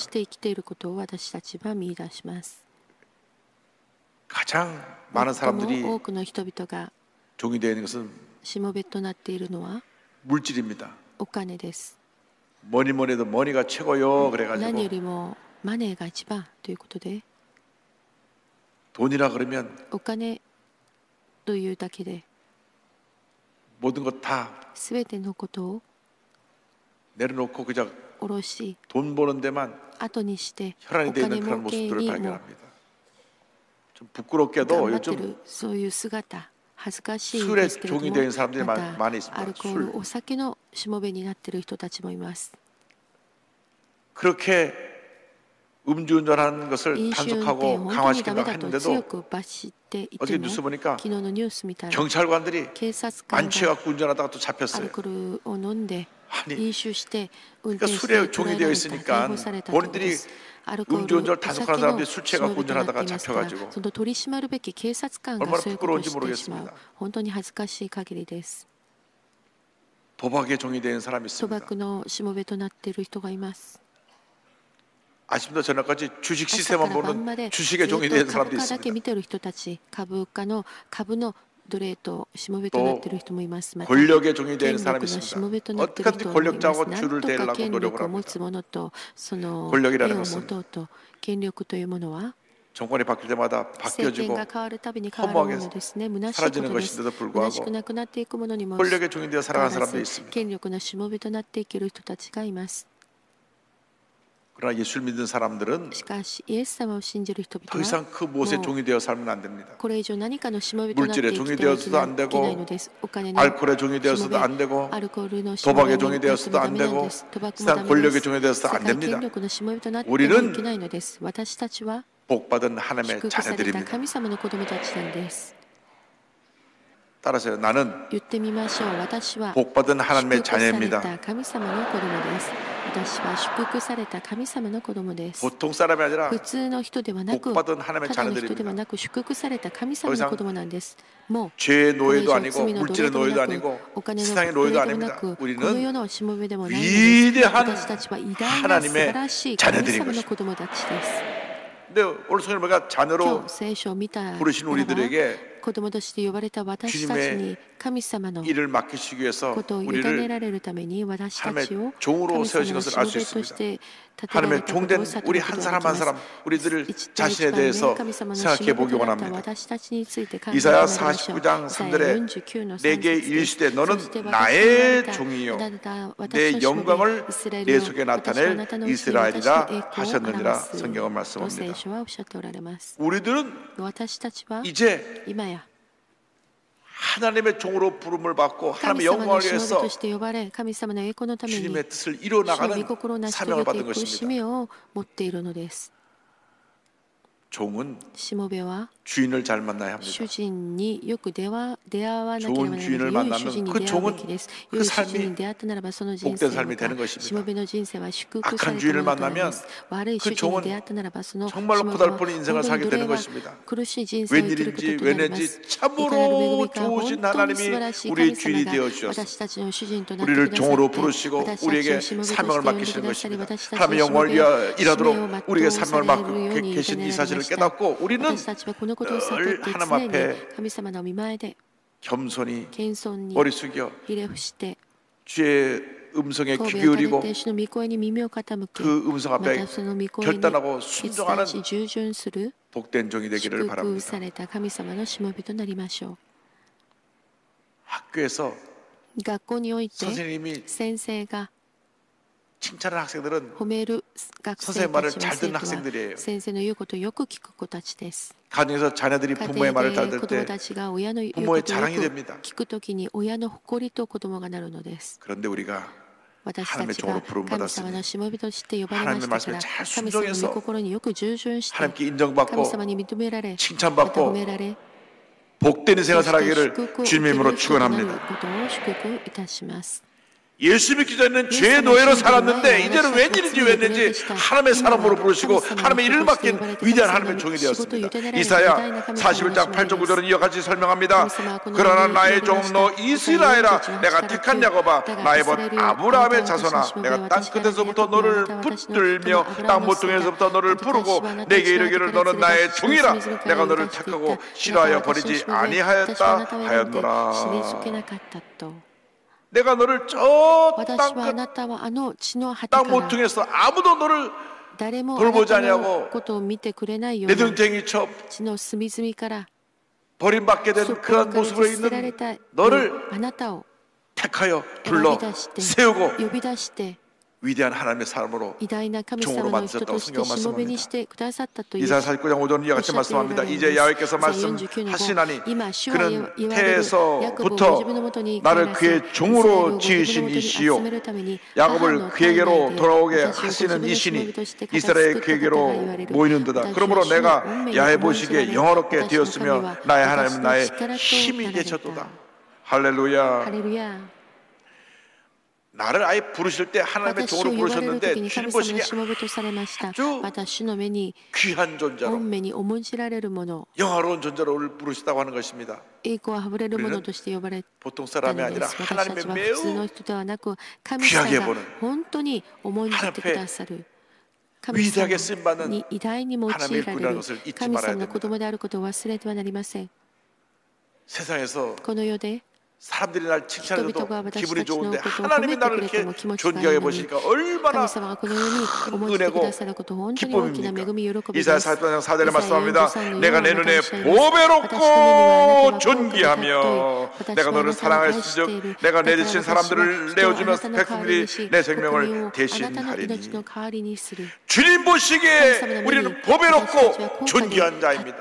S3: 가장 많은 사람들이 종이 되어 있는 것은
S14: しもべとなっているのは
S3: 물질입니다.
S14: お金です。
S3: 뭐니 뭐니 해도 머니가 최고요.
S14: 何よ
S3: 그래가지고
S14: りもマネーが一番ということで、
S3: 돈이라 그러면
S14: お金というだけで
S3: 모든 것 다
S14: すべてのことを
S3: 내려놓고 그저
S14: 下ろし、
S3: 돈 버는 데만
S14: 後にしてお
S3: 혈안이 되어
S14: 金
S3: 있는
S14: 儲
S3: 그런
S14: け
S3: 모습들을
S14: にも
S3: 발견합니다. 좀
S14: 頑
S3: 부끄럽게도
S14: 張ってい
S3: 요즘
S14: るそういう姿、恥ずかしいで
S3: 술에
S14: すけれど
S3: 종이
S14: も、
S3: 되는 사람들이
S14: また
S3: 많이
S14: アル
S3: 있습니다.
S14: コー
S3: 술.
S14: ル、お酒のしもべになっている人たちもいます。
S3: 그렇게 음주운전하는 것을
S14: 飲酒運転
S3: 단속하고
S14: 本当にダ
S3: 강화시킨다고
S14: メだと強
S3: 했는데도
S14: く罰していて
S3: 어떻게
S14: も、
S3: 뉴스 보니까
S14: 昨日のニュースみたいな
S3: 경찰관들이
S14: 警察官
S3: 안
S14: が
S3: 취해갖고 운전하다가 또
S14: アル
S3: 잡혔어요.
S14: コールを飲んで
S3: 아니
S14: 飲酒して運
S3: 그러니까
S14: 転して
S3: 술에
S14: 捕ら
S3: 종이
S14: え
S3: 되어
S14: られた、
S3: 있으니까
S14: 逮捕されたということで
S3: 본인들이
S14: す。アルコール、
S3: 음주운전을
S14: お
S3: 단속하는
S14: 酒の
S3: 사람들이 술
S14: しも
S3: 취해갖고
S14: べとなって
S3: 운전하다가
S14: いますから、
S3: 잡혀가지고
S14: その取り締まるべき警察官が
S3: 얼마나
S14: そういうことを
S3: 부끄러운지
S14: してしまう。
S3: 모르겠습니다.
S14: 本当に恥ずかしい限りです。
S3: 도박의 종이 되는 사람이
S14: 賭
S3: 있습니다.
S14: 博のしもべとなっている人がいます。
S3: 아침부터 저녁까지 주식
S14: 朝か
S3: 시세만
S14: ら晩まで
S3: 보는
S14: ず
S3: 주식의
S14: っと
S3: 종이 되는
S14: 株
S3: 사람도
S14: 価だけ
S3: 있습니다.
S14: 見てる人たち、株の奴隷としもべとなっている人もいます。また
S3: 권력의 종이
S14: 権
S3: 되는
S14: 力
S3: 사람이
S14: のし
S3: 있습니다.
S14: もべとなっている
S3: 어떻게든지
S14: 人もいます。
S3: 권력자하고
S14: な
S3: 줄을
S14: んとか
S3: 대려고
S14: 権
S3: 노력을
S14: 力を持
S3: 합니다.
S14: つ者とその
S3: 권력이라는
S14: 縁を
S3: 것은
S14: 持とうと、権力というものは
S3: 정권이 바뀔 때마다
S14: 政権
S3: 바뀌어지고
S14: が変わるたびに変わるも
S3: 허무하게
S14: のですね。虚しいこ
S3: 사라지는
S14: とです。
S3: 것인데도
S14: 虚しく
S3: 불구하고
S14: なくなっていくものにも
S3: 권력의 종이 되어
S14: かかわ
S3: 살아가는
S14: ら
S3: 사람도
S14: ず、
S3: 있습니다.
S14: 権力のしもべとなっていける人たちがいます。
S3: 그러나 예수를 믿는 사람들은
S14: しかし、イエス様を信じる人
S3: 더
S14: 々は
S3: 이상 그 무엇의
S14: もう
S3: 종이 되어 살면 안 됩니다.
S14: これ以上何かのしもべとなって生
S3: 물질의
S14: き
S3: 종이
S14: てはいけ
S3: 되어서도 안
S14: ない
S3: 되고
S14: のです。お金の
S3: 알코올의 종이
S14: しも
S3: 되어서도
S14: べ、
S3: 안 되고
S14: アルコールのしもべ
S3: 도박의
S14: に
S3: 종이
S14: なって
S3: 되어서도
S14: もダ
S3: 안
S14: メなん
S3: 되고
S14: です。賭博も
S3: 세상
S14: ダメで
S3: 권력의
S14: す。
S3: 종이 되어서도
S14: 世
S3: 안
S14: 界権
S3: 됩니다.
S14: 力のしもべとなっても
S3: 우리는
S14: いけないのです。私たちは
S3: 복받은 하나님의
S14: 祝福された
S3: 자녀들입니다.
S14: 神様の子供たちなんです。
S3: 따라서요. 나는
S14: 言ってみましょう。私は
S3: 복받은
S14: 祝
S3: 하나님의
S14: 福され
S3: 자녀입니다.
S14: た神様の子供です。私は祝福された神様の子供です。
S3: 보통 사람이 아니라
S14: 普通の人ではなく、
S3: 복받은 하나님의
S14: ただの人では
S3: 자녀들입니다.
S14: なく、祝福された神様の子供なんです。もう
S3: 죄의
S14: これ以
S3: 노예도
S14: 上
S3: 아니고
S14: 罪の奴隷
S3: 물질의
S14: でも
S3: 노예도
S14: なく、
S3: 아니고
S14: お金の
S3: 세상의
S14: 奴隷
S3: 노예도
S14: でもな
S3: 아닙니다.
S14: く、この世
S3: 우리는
S14: のしもべでもないのです。
S3: 위대한
S14: 私たちは偉大な素
S3: 하나님의
S14: 晴らしい神
S3: 자녀들인
S14: 様の
S3: 것입니다.
S14: 子供たちです。
S3: 근데 오늘 성경 우리가
S14: 今
S3: 자녀로
S14: 日聖書を見た
S3: 부르신
S14: ならば、
S3: 우리들에게
S14: 子供として呼ばれた私たちに神様の
S3: 일을 맡기시기 위해서
S14: ことを委ね
S3: 우리를
S14: られるために、私たちを
S3: 하나님의 종으로
S14: 神
S3: 세우신
S14: 様の
S3: 것을
S14: し
S3: 알
S14: も
S3: 수
S14: べと
S3: 있습니다.
S14: して立てられ
S3: 하나님의
S14: たことを
S3: 종된
S14: 悟
S3: 우리
S14: ること
S3: 한
S14: がで
S3: 사람
S14: き
S3: 한
S14: ます。
S3: 사람 우리들을
S14: 一対一
S3: 자신에
S14: 番目、
S3: 대해서
S14: 神様のしも
S3: 생각해
S14: べ
S3: 보기
S14: となった
S3: 원합니다.
S14: 私たちについて考えてみ
S3: 이사야
S14: ましょう。
S3: 49장
S14: 3절에
S3: 네 내게 이르시되 너는
S14: そして私に言われ
S3: 나의
S14: た
S3: 종이요
S14: あなたは私
S3: 내
S14: のしもべ
S3: 영광을
S14: イスラエ
S3: 내
S14: ルよ
S3: 속에
S14: 私はあなた
S3: 나타낼
S14: のうちに私の
S3: 이스라엘이라
S14: 栄光を
S3: 하셨느니라
S14: 表す
S3: 성경은
S14: と聖
S3: 말씀합니다.
S14: 書はおっしゃっておられます。
S3: 우리들은
S14: 私たちは
S3: 이제
S14: 今や
S3: 하나님의 종으로 부름을 받고
S14: 神
S3: 하나님의
S14: 様の
S3: 영광을
S14: しもべ
S3: 위해서
S14: として呼ばれ、神様の栄光のために
S3: 주님의 뜻을
S14: 主の
S3: 이뤄나가는
S14: 御心を成し遂
S3: 사명을
S14: げて
S3: 받은
S14: いく使
S3: 것입니다.
S14: 命を持っているのです。
S3: 종은
S14: しもべは
S3: 주인을 잘 만나야
S14: 主
S3: 합니다.
S14: 人によく出会わなければならない。
S3: 좋은
S14: 良い
S3: 주인을
S14: 主人に
S3: 만나면 그
S14: 出会うべ
S3: 종은
S14: きです。
S3: 그
S14: 良い主人
S3: 삶이
S14: に出会ったならばその人
S3: 복된
S14: 生
S3: 삶이
S14: は
S3: 되는
S14: し
S3: 것입니다.
S14: もべの人生は祝福さ
S3: 악한
S14: れた
S3: 주인을
S14: ものとなりま
S3: 만나면
S14: す。悪い
S3: 그
S14: 主人に
S3: 종은
S14: 出会ったならばそのしもべ
S3: 정말로
S14: は
S3: 고달픈 인생을
S14: 本当
S3: 살게
S14: に奴
S3: 되는
S14: 隷は
S3: 것입니다.
S14: 苦しい人生を生きること
S3: 웬일인지
S14: となります。
S3: 왜는지
S14: いかなる恵み
S3: 참으로
S14: か、本
S3: 좋으신
S14: 当に素晴
S3: 하나님이
S14: らしい
S3: 우리의
S14: 神
S3: 주인이
S14: 様
S3: 되어
S14: が
S3: 주셔서
S14: 私たちの主人となって
S3: 우리를
S14: くださ
S3: 종으로
S14: って、
S3: 부르시고
S14: 私たちを
S3: 우리에게
S14: しもべとして
S3: 사명을
S14: 呼んで
S3: 맡기시는
S14: くださり、
S3: 것입니다.
S14: 私たちの
S3: 하나님의
S14: しも
S3: 영광을
S14: べ
S3: 위하여
S14: を使命
S3: 일하도록
S14: を全
S3: 우리에게
S14: うさ
S3: 사명을
S14: れる
S3: 맡고
S14: ように委
S3: 계신
S14: ね
S3: 이
S14: られま
S3: 사실을
S14: した。
S3: 깨닫고 우리는
S14: 私たちはこのことを悟って
S3: 늘 하나님
S14: 常に
S3: 앞에
S14: 神様の御前で
S3: 겸손히
S14: 謙遜に
S3: 머리 숙여
S14: ひれ伏して
S3: 주의 음성에
S14: 神
S3: 귀
S14: 戸を垂れ
S3: 기울이고
S14: て主の御声に耳を傾け、
S3: 그 음성
S14: ま
S3: 앞에
S14: たその御声に
S3: 결단하고
S14: 決
S3: 순종하는
S14: 断し従順する
S3: 복된 종이 되기를
S14: 祝福
S3: 바랍니다.
S14: された神様のしもべとなりましょ
S3: 학교에서
S14: う。学校において
S3: 선생님이
S14: 先生が
S3: 칭찬하는 학생들은
S14: 褒める学生
S3: 선생님
S14: た
S3: 말을
S14: ちは
S3: 잘
S14: 生
S3: 듣는
S14: 徒は
S3: 학생들이에요.
S14: 先生の言うことをよく聞く子たちです。
S3: 가정에서 자녀들이
S14: 家
S3: 부모의
S14: 庭
S3: 말을 잘
S14: で
S3: 들을
S14: 子供
S3: 때
S14: たちが親の言う
S3: 부모의
S14: ことをよ
S3: 자랑이
S14: く
S3: 됩니다.
S14: 聞くときに親の誇りと子供がなるのです。
S3: 그런데 우리가
S14: 私た
S3: 하나님의
S14: ち
S3: 종으로
S14: が
S3: 부름
S14: 神様の
S3: 받았으니
S14: しもべとして呼ばれま
S3: 하나님의
S14: したから、
S3: 말씀에 잘
S14: 神様の
S3: 순종해서
S14: 御心によく従順して、
S3: 하나님께
S14: 神
S3: 인정받고
S14: 様に認められ、また
S3: 칭찬받고
S14: 褒められ、
S3: 복된 인생을
S14: そして
S3: 살아가기를
S14: 祝福を受け
S3: 주님의 이름으로
S14: る人となる
S3: 축원합니다.
S14: ことを祝福いたします。
S3: 예수 믿기 전에는 죄의 노예로 살았는데 이제는 웬일인지 하나님의 사람으로 부르시고 하나님의 이름을 맡긴 위대한 하나님의 종이 되었습니다. 이사야 41장 8절 9절은 이와 같이 설명합니다. 그러나 나의 종 너 이스라엘아, 내가 택한 야곱아, 나의 본 아브라함의 자손아, 내가 땅 끝에서부터 너를 붙들며 땅 모퉁이에서부터 너를 부르고 내게 이르기를 너는 나의 종이라. 내가 너를 택하고 싫어하여 버리지 아니하였다 하였노라. 내가 너를 저 땅 모퉁이에서 아무도 너를 돌보지 아니하고 내등탱이처럼 버림받게 된 그런 모습으로 있는 너를 택하여 불러 세우고 위대한 하나님의 사람으로 종으로 만드셨다고 성경은 말씀합니다. 이사야 49장 5절은 이와 같이 말씀합니다. 이제 야훼께서 말씀하시나니 그는 태에서부터 나를 그의 종으로 지으신 이시요 야곱을 그에게로 돌아오게 하시는 이시니 이스라엘 그에게로 모이는도다. 그러므로 내가 야훼 보시기에 영화롭게 되었으며 나의 하나님은 나의 힘이 되셨도다. 할렐루야. 나를 아예 부르실 때 하나님의 종으로 부르셨는데 주님 보시기에 아주 귀한 존재로 영화로운 존재로 부르시다고 하는 것입니다. 우리는 보통 사람이 아니라 하나님의 매우 귀하게 보는 하나님 앞에 위대하게 쓰임받는 하나님의 분이라는 것을 잊지 말아야 됩니다. 세상에서 사람들이 날 칭찬해도 기분이 좋은데 하나님이 나를 이렇게 존귀하게 보시니까 얼마나 큰 은혜고 기쁨입니까? 이사야 44장 4절에 말씀합니다. 내가 내 눈에 보배롭고 존귀하며 내가 너를 사랑하실즉 내가 내 대신 사람들을 내어주며 백성들이 내 생명을 대신하리니. 주님 보시기에 우리는 보배롭고 존귀한 자입니다.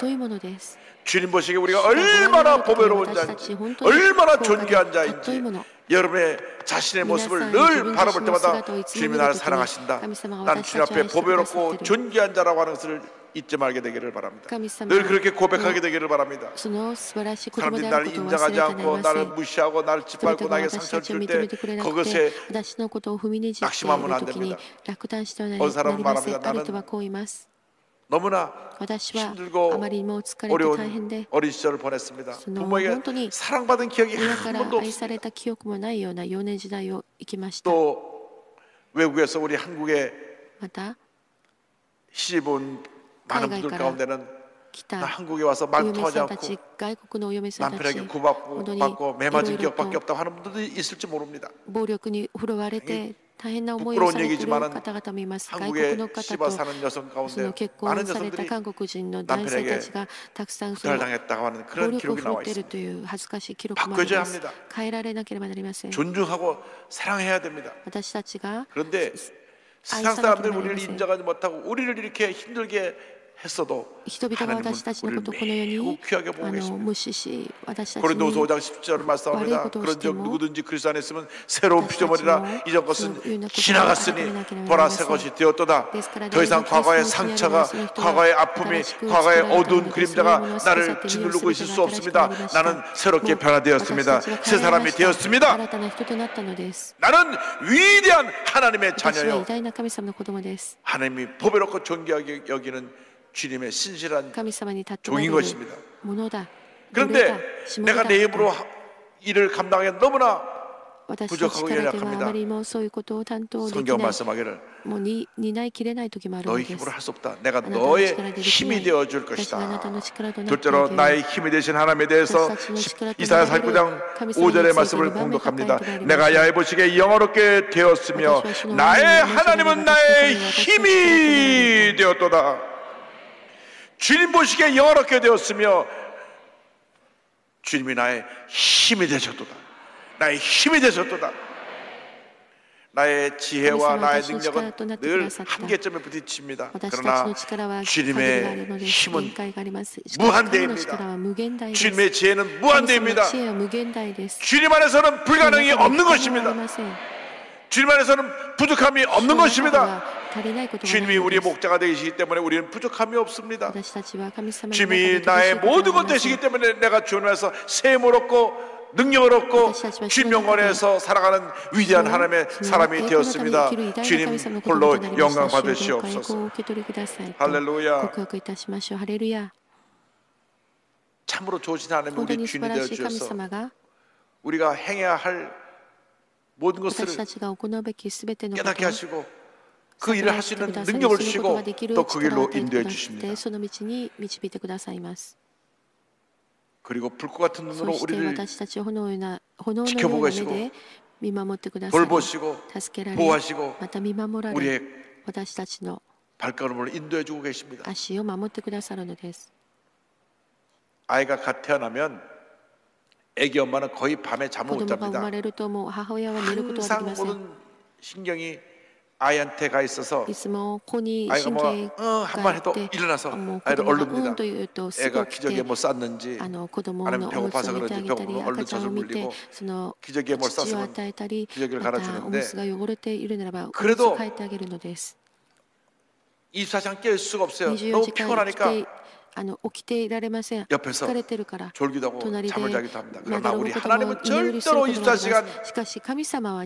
S3: 주님 보시기에 우리가 얼마나 보배로운 자인지, 얼마나 존귀한 자인지, 여러분의 자신의 모습을 늘 바라볼 때마다 주님이 나를 사랑하신다, 나는 주님 앞에 보배롭고 존귀한 자라고 하는 것을 잊지 말게 되기를 바랍니다. 늘 그렇게 고백하게 되기를 바랍니다. 사람들이 나를 인정하지 않고 나를 무시하고 나를 짓밟고 나에게 상처를 줄 때 그것에 낙심하면 안 됩니다. 어느 사람은 말합니다. 나는 너무나 힘들고 어려운 어린 시절을 보냈습니다. 부모에게 사랑받은 기억이 한 번도 없습니다. 또 외국에서 우리 한국에 시집온 많은 분들 가운데는 나 한국에 와서 말 통하지 않고 남편에게 구박받고 매맞은 기억밖에 없다고 하는 분들도 있을지 모릅니다. 부끄러운 얘기지만 한국에 시집와 사는 여성 가운데 많은 여성들이 남편에게 구탈당했다고 하는 그런 기록이 나와 있습니다. 바꿔줘야 합니다. 존중하고 사랑해야 됩니다. 그런데 세상 사람들이 우리를 인정하지 못하고 우리를 이렇게 힘들게 했어도 하나님은 우리를 매우 귀하게 보고 계십니다. 고린도후서 5장 10절을 말씀합니다. 그런즉 누구든지 그리스도 안에 있으면 새로운 피조물이라 이전 것은 지나갔으니 보라 새 것이 되었도다. 더 이상 과거의 상처가, 과거의 아픔이, 과거의 어두운 그림자가 나를 짓누르고 있을 수 없습니다. 나는 새롭게 변화되었습니다. 새 사람이 되었습니다. 나는 위대한 하나님의 자녀요, 하나님이 보배롭고 존귀하게 여기는 주님의 신실한 종인 것입니다. 그런데 내가 내 힘으로 일을 감당하기 너무나 부족하고 연약합니다. 성경 말씀하기를 너의 힘으로 할 수 없다. 내가 너의 힘이 되어줄 것이다. 둘째로 나의 힘이 되신 하나님에 대해서 이사야 49장 5절의 말씀을 공독합니다. 내가 야훼 보시기에 영화롭게 되었으며 나의 하나님은 나의 힘이 되었도다. 주님 보시기에 영화롭게 되었으며 주님이 나의 힘이 되셨도다. 나의 힘이 되셨도다. 나의 지혜와 나의 능력은 늘 한계점에 부딪힙니다. 그러나 주님의 힘은 무한대입니다. 주님의 지혜는 무한대입니다. 주님 안에서는 불가능이 없는 것입니다. 주님 안에서는 부족함이 없는 것입니다. 주님이 우리의 목자가 되시기 때문에 우리는 부족함이 없습니다. 주님이 나의 모든 것 되시기 때문에 내가 주님 안에서 샘을 얻고 능력을 얻고 주님 영원에서 살아가는 위대한 하나님의 사람이 되었습니다. 주님 홀로 영광 받으시옵소서. 할렐루야. 참으로 좋으신 하나님 우리 주님이 되어주셔서 우리가 행해야 할 모든 것을 깨닫게 하시고 그 일을 할 수 있는 능력을 주시고 또 그 길로 인도해 주십니다. 그리고 불꽃 같은 눈으로 우리를 지켜보고 계시고 돌보시고 보호하시고 우리의 발걸음을 인도해 주고 계십니다. 아이가 갓 태어나면 애기 엄마는 거의 밤에 잠을 못 잡니다. 항상 모든 신경이 아이한테 가 있어서 아이가 뭐 한번 해도 일어나서 아이를 얼릅니다. 애가 기저귀에 뭐 쌌는지 아니면 배고파서 그런지 배고프면 얼른 젖을 물리고 기저귀에 뭘 쌌으면 기저귀를 갈아주는데 그래도 24시간 깨울 수가 없어요. 너무 피곤하니까 옆에서 졸기도 하고 잠을 자기도 합니다. 그러나 우리 하나님은 절대로 24시간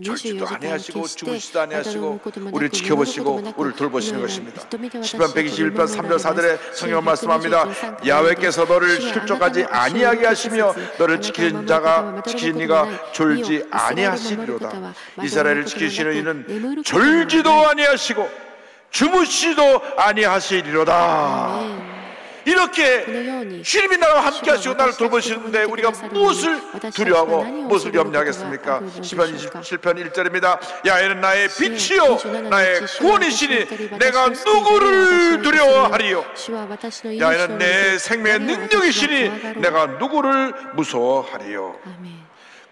S3: 졸지도 아니하시고 주무시지도 아니하시고 우리를 지켜보시고 우리를 돌보시는 것입니다. 시편 121편 3절 4절에 성경은 말씀합니다. 야훼께서 너를 실족하지 아니하게 하시며 너를 지키는 자가 지키는 이가 졸지 아니하시리로다. 이스라엘을 지키시는 이는 졸지도 아니하시고 주무시지도 아니하시리로다. 이렇게 주님이 나와 함께 하시고 나를 돌보시는데 우리가 무엇을 두려워하고 무엇을 염려하겠습니까? 시편 27편 1절입니다. 야훼는 나의 빛이요 나의 구원이시니 내가 누구를 두려워하리요. 야훼는 내 생명의 능력이시니 내가 누구를 무서워하리요.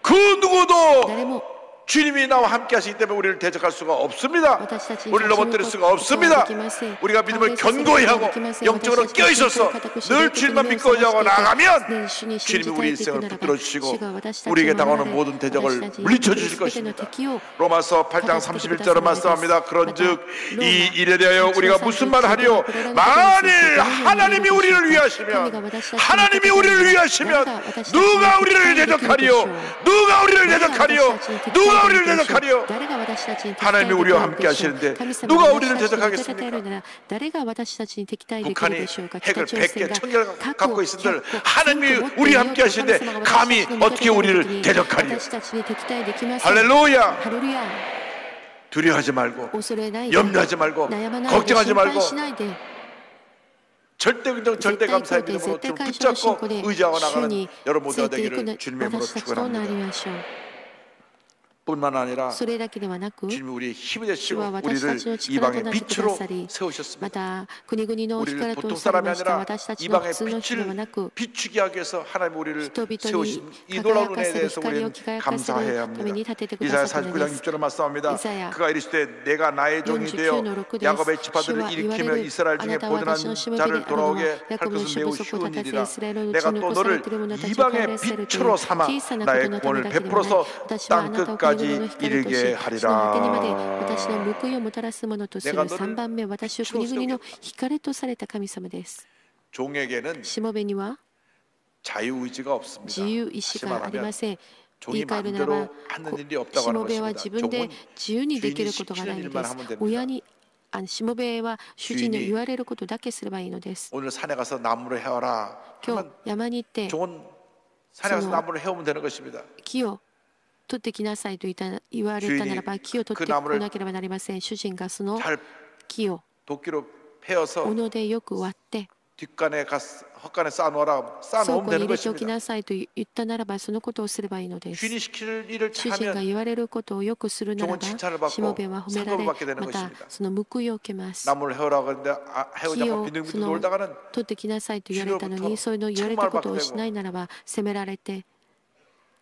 S3: 그 누구도 주님이 나와 함께 하시기 때문에 우리를 대적할 수가 없습니다. 우리를 넘어뜨릴 수가 없습니다. 우리가 믿음을 견고히 하고 영적으로 깨어있어서 늘 주님만 믿고 나아가면 주님이 우리 인생을 붙들어 주시고 우리에게 다가오는 모든 대적을 물리쳐 주실 것입니다. 로마서 8장 31절은 말씀합니다. 그런즉 이 일에 대하여 우리가 무슨 말을 하리요? 만일 하나님이 우리를 위하시면 하나님이 우리를 위하시면 누가 우리를 대적하리요? 누가 우리를 대적하리요? 누가 우리를 대적하리요? 하나님이 우리와 함께 하시는데 누가 우리를 대적하겠습니까? 북한이 핵을 100개, 1000개를 갖고 있은들 하나님이 우리와 함께 하시는데 감히 어떻게 우리를 대적하리요? 할렐루야! 두려워하지 말고 염려하지 말고 걱정하지 말고 절대긍정 절대감사의 믿음으로 좀 붙잡고 의지하고 나가는 여러분 모두가 되기를 주님의 이름으로 축원합니다. 뿐만 아니라 주님이 우리의 힘이 되시고 우리를 이방의 빛으로 세우셨습니다. 우리를 보통 사람이 아니라 이방의 빛을 비추게 하기 위해서 하나님 우리를 세우신 이 놀라운 은혜에 대해서 우리는 감사해야 합니다. 이사야 49장 6절에 말씀합니다. 그가 이르시되 내가 나의 종이 되어 야곱의 지파들을 일으키며 이스라엘 중에 보존한 자를 돌아오게 할 것은 매우 쉬운 일이라. 내가 또 너를 이방의 빛으로 삼아 나의 구원을 베풀어서 땅 끝까지 이르게 하리라. 내가 너를 종에게는 자유의지가 없습니다. 다시 말하면 종이 마음대로 하는 일이 없다고 하는 것입니다. 종은 주인이 시키는 일만 하면 됩니다. 주인이 오늘 산에 가서 나무를 헤어라 하면 종은 산에 가서 나무를 헤우면 되는 것입니다.
S14: 取ってきなさいと言われたならば木を取ってこなければなりません。主人がその木を斧でよく割って
S3: 뒷간에 헛간에 쌓아놓으라 쌓아놓으면 되는 것입니다.
S14: と言ったならばそのことをすればいいのです。
S3: 주인이 시키는 일을
S14: 主人が言われることをよくするならばしもべは褒められまたその報いを受けます。
S3: 나무를 헤우라고 하는데 헤우자고 빈둥빈둥 놀다가는
S14: 取ってきなさいと言われたのにそういうの言われたことをしないならば責められて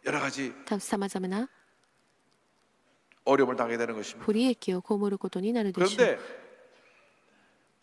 S3: 여러 가지 어려움을 당하게 되는 것입니다. 그런데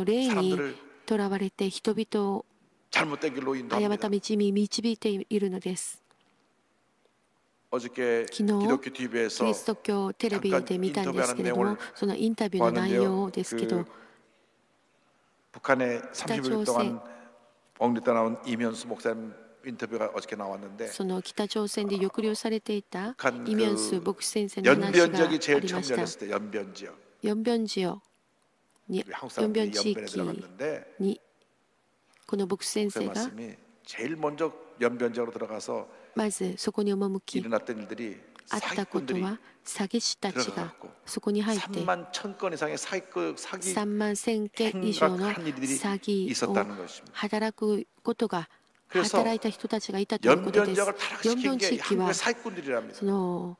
S14: の霊にとらわれて人々を
S3: 잘못된 길로
S14: 誤った
S3: 인도합니다.
S14: 道に導いているのです。
S3: 어저께
S14: 昨日
S3: 기독교
S14: キ
S3: TV에서
S14: リスト教テレビで見たんですけれども、そのインタビューの内容ですけど、
S3: 북한에 30일 동안 옥리다 나온 이면수 목사님 인터뷰가 어저께 나왔는데
S14: その北朝鮮で抑留されていたイミョンス牧師先生の話があ
S3: 연변지역이 제일
S14: り
S3: 처음
S14: ました。
S3: 열렸을 때 연변 지역
S14: 四변地域にこの牧師先生が
S3: 말씀이 제일 먼저 연변 지역으로 들어가서
S14: まずそこに赴き
S3: 일어났던 일들이
S14: あったことは詐欺師たちが
S3: 들어가고
S14: そこに入って
S3: 3만 1000건 이상의 사기
S14: 3万1000件以上の詐欺を
S3: 있었다는 것입니다.
S14: 働くことが
S3: 그래서
S14: 働いた人たちがいたということ
S3: 연변
S14: です。
S3: 지역을
S14: 四
S3: 타락시킨
S14: 변
S3: 게
S14: 地域は
S3: 한국의 사기꾼들이랍니다.
S14: その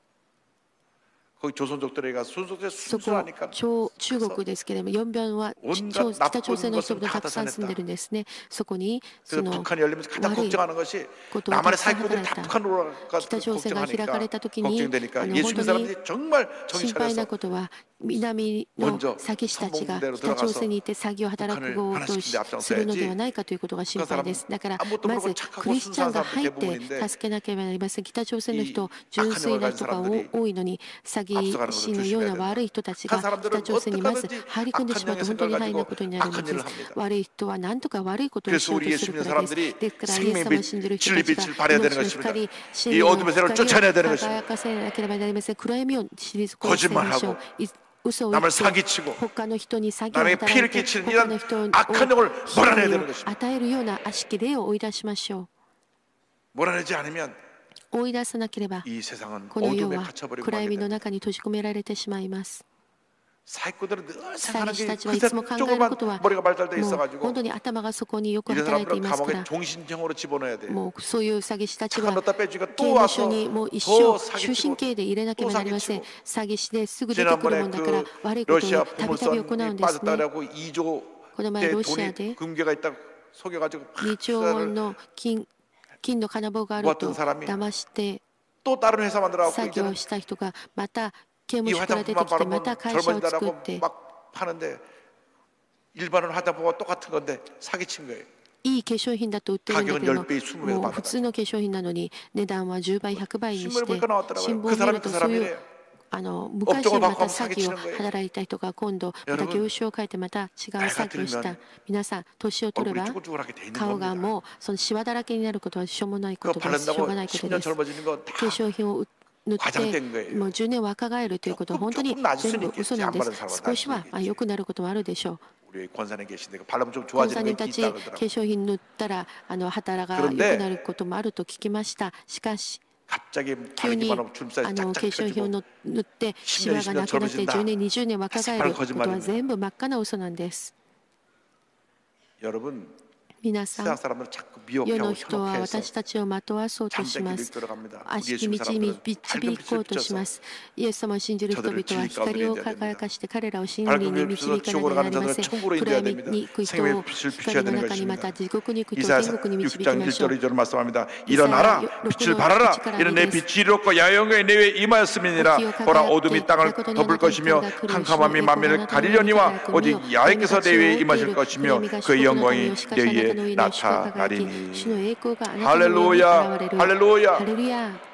S3: 거기 조선족들에게 순수하게
S14: そこ
S3: 순수하니까
S14: 中国ですけれども、4番は北朝鮮の人々たくさん住んでるんですね。そこにその
S3: 북한이 열리면서 가장
S14: 悪い
S3: 걱정하는 것이
S14: ことをたく
S3: 남한의
S14: さん働
S3: 사기꾼들이
S14: い
S3: 다
S14: た。
S3: 북한으로
S14: 北朝鮮が開かれ
S3: 걱정하니까
S14: たときに
S3: 걱정되니까
S14: 本
S3: 예수 믿는
S14: 当に
S3: 사람들이 정말 정신
S14: 心配な
S3: 차려서
S14: ことは南の詐欺師たちが北朝鮮に行って詐欺を働こうとするのではないかということが心配です。だからまずクリスチャンが入って助けなければなりません。北朝鮮の人、純粋な人が多いのに詐欺師のような悪い人たちが北朝鮮にまず入り込んでしまうと本当に大変なことになるのです。悪い人は何とか悪いことをしようとするからです。ですからイエス様を信じる人たちが命の光、真理の光を輝かせなければなりません。暗闇を退こうとしましょう。嘘を言って他の人に詐欺を働いて他の人に被害を与えるような悪しき霊を追い出しましょう。追い出さなければこの世は暗闇の中に閉じ込められてしまいます。詐欺師たちはいつも考えることはもう本当に頭がそこによく働いていますから、もうそういう詐欺師たちは刑務所にもう一生終身刑で入れなければなりません。詐欺師ですぐ出てくるもんだから悪いことをたびたび行うんですね。この前ロシアで2兆ウォンの金の金棒があると騙して詐欺をした人がまた刑務所から出てきてまた会社を作っていい化粧品だと売ってるんだけどもう普通の化粧品なのに値段は10倍100倍にして新聞を見るとそういう昔はまた詐欺を働いた人が今度また業種を変えてまた違う詐欺をした。皆さん年を取れば顔がもうそのシワだらけになることはしょうもないことです。しょうがないことです。化粧品を塗ってもう10年若返るということは本当に全部嘘なんです。少しは良くなることもあるでしょう。コンサニたち化粧品塗ったら肌が良くなることもあると聞きました。しかし急に化粧品を塗ってシワがなくなって10年20年若返ることは全部真っ赤な嘘なんです。皆さん、世の人は私たちを惑わそうとします。悪しき道に導こうとします。イエス様を信じる人々は光を輝かして彼らを真理に導かなければなりません。暗闇に行く人を光の中にまた地獄に行く人を天国に導きましょう。
S3: 일어나라 빛을 발하라 이는 내 빛이 이롭고 야영의 내외 임하였음이니라 보라 어둠이 땅을 덮을 것이며 캄캄함이 만민을 가리려니와 오직 야훼께서 내 위에 임하실 것이며 그의 영광이 내 위에 나타나리니 할렐루야 할렐루야.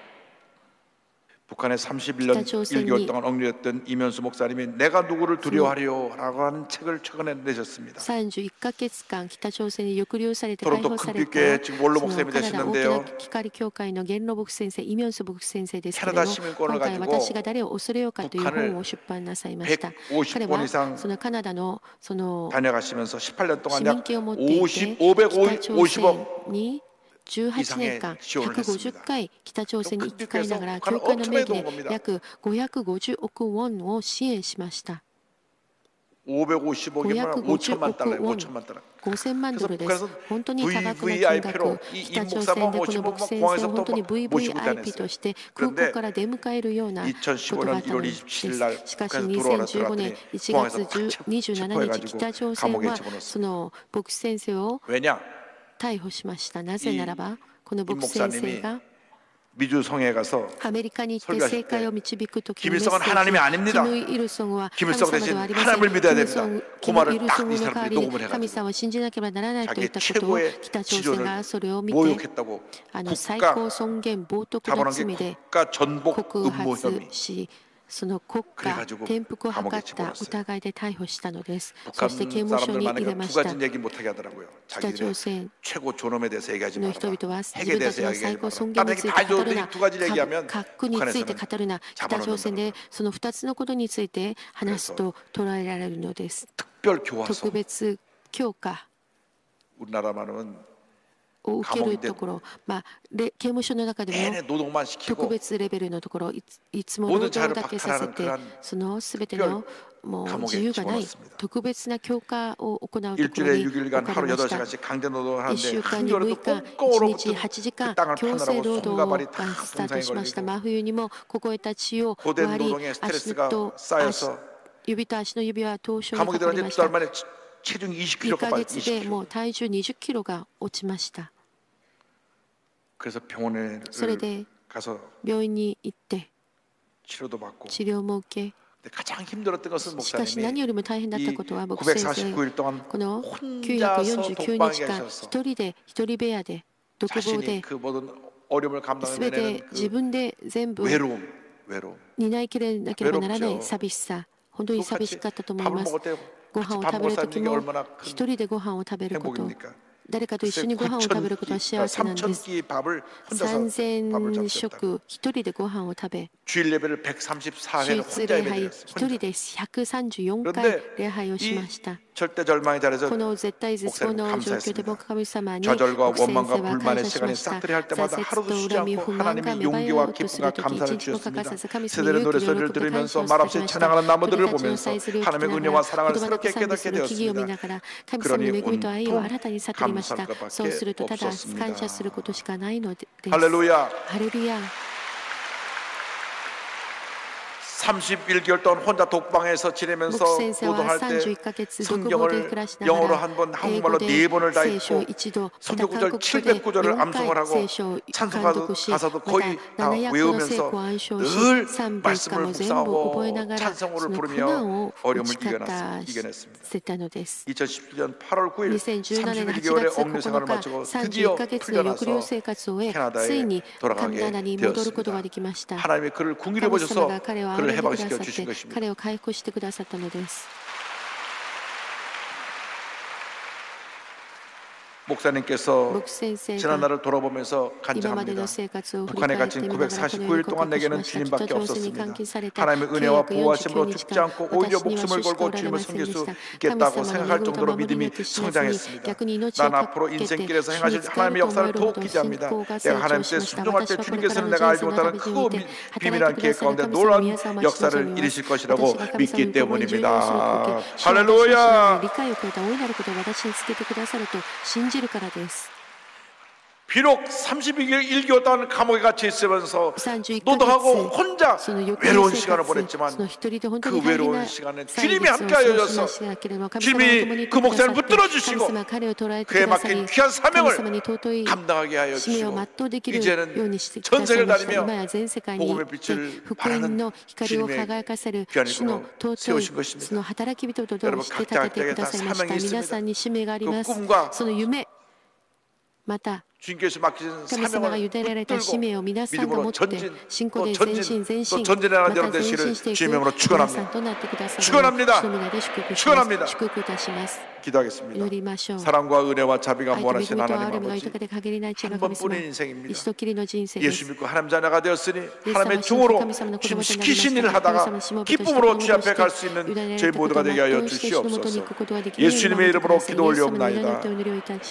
S3: 북한에 31년 1개월 동안 억류했던 이면수 목사님이 내가 누구를 두려워하리요라고 하는 책을 최근에 내셨습니다.
S14: 31ヶ月間北朝鮮に抑留されて解
S3: 放されたそのカナダ大きな
S14: 光教会の元老牧先生イミョンス牧先生ですけれども、今回私が誰を恐れようかという本を出版なさいました。彼はそのカナダのその市民権を持っていて北朝鮮に18年間150回北朝鮮に行き交いながら教会の名義で約550億ウォンを支援しました。550億ウォン、5000万ドルです。本当に多額な金額。北朝鮮でこの牧先生を本当に VVIP として空港から出迎えるようなことがあったのです。しかし2015年1月27日北朝鮮はその牧先生を逮捕しました。なぜならばこの牧先生がアメリカに行って政界を導くときにメッセージ、キム・イルソンは神様ではありません。キム・イルソンの代わりに神様を信じなければならないといったことを北朝鮮がそれを見て最高尊厳冒涜の罪で告発し、その国家転覆を図った疑いで逮捕したのです。そして刑務所に入れました。北朝鮮の人々は自分たちの最高尊厳について語るな、核について語るな、北朝鮮でその2つのことについて話すと捉えられるのです。特別強化。を受けるところ、刑務所の中でも
S3: 노동만 시키고
S14: 特別レベルのところ、いつも労働だけさせて、そのすべてのもう自由がない特別な強化を行うところに置かれました。1週間に6日、1日8時間強制労働がスタートしました。真冬にも凍えた地を割り、指と足の指は凍傷がかかりました。1ヶ月でもう体重20キロが落ちました。それで病院に行って治療も受け、しかし何よりも大変だったことは、牧先生、この949日間一人で一人部屋で独房で全て自分で全部担いきれなければならない寂しさ、本当に寂しかったと思います。ご飯を食べるときも一人でご飯を食べること、誰かと一緒にご飯を食べることは幸せなんです。3000食一人でご飯を食べ、主日礼拝一人で134回礼拝をしました。この絶対絶望の状況で僕神様に牧先生は感謝しました。挫折と恨み不満が芽生えようとするとき、一日も欠かさず神様に勇気を喜び感謝をしました。私たちの祭する言葉と賛美する木々を見ながら神様の恵みと愛を新たに悟りました。そうするとただ感謝することしかないのです。ハレルヤ。
S3: 31개월 동안 혼자 독방에서 지내면서 노동할 때 성경을 영어로 한 번, 한국말로 4번을 다 읽고 성경 구절 700구절을 암송을 하고 찬송 가사도 거의 다 외우면서 늘 말씀을 묵상하고 찬송을 부르며 어려움을 이겨냈습니다. 2017년 8월 9일 31개월의 억류 생활을 마치고 드디어 풀려나서 캐나다에 돌아가게 되었습니다. 하나님의 그를 궁기를 보셔서 그를 해방시켜 주신 것입니다. 목사님께서 지난날을 돌아보면서 간증합니다. 북한에 갇힌 949일 동안 내게는 주님밖에 없었습니다. 하나님의 은혜와 보호하심으로 죽지 않고 오히려 목숨을 걸고 주님을 섬길 수 있겠다고 생각할 정도로 믿음이 성장했습니다. 난 앞으로 인생길에서 행하실 하나님의 역사를 더욱 기대합니다. 내가 하나님 때 순종할 때 주님께서는 내가 알지 못하는 크고 비밀한 계획 가운데 놀라운 역사를 이루실 것이라고 믿기 때문입니다. 할렐루야! 비록 32개월 동안 감옥에 갇혀 있으면서 노동하고 혼자 외로운 시간을 보냈지만 그 외로운 시간에 주님이 함께하여 주셔서 주님이 그 목사를 붙들어 주시고 그에 맡긴 귀한 사명을 감당하게 하여 주시고 이제는 전 세계를 다니며 복음의 빛을 발하는 주님의 귀한 일꾼으로 세우신 것입니다. 여러분 각자 때에 다 사명이 있습니다. 그 꿈과 주님께서 맡기신 사명을 붙들고 믿음으로 전진, 또 전진하는 여러분 되시기를 주님의 이름으로 축원합니다. 축원합니다. 축원합니다. 기도하겠습니다. 사랑과 은혜와 자비가 무한하신 하나님 아버지, 한 번뿐인 인생입니다. 예수 믿고 하나님 자녀가 되었으니 하나님의 종으로 주님 시키신 일을 하다가 기쁨으로 주 앞에 갈 수 있는 저희 모두가 되게 하여 주시옵소서. 예수님의 이름으로 기도 올려옵나이다.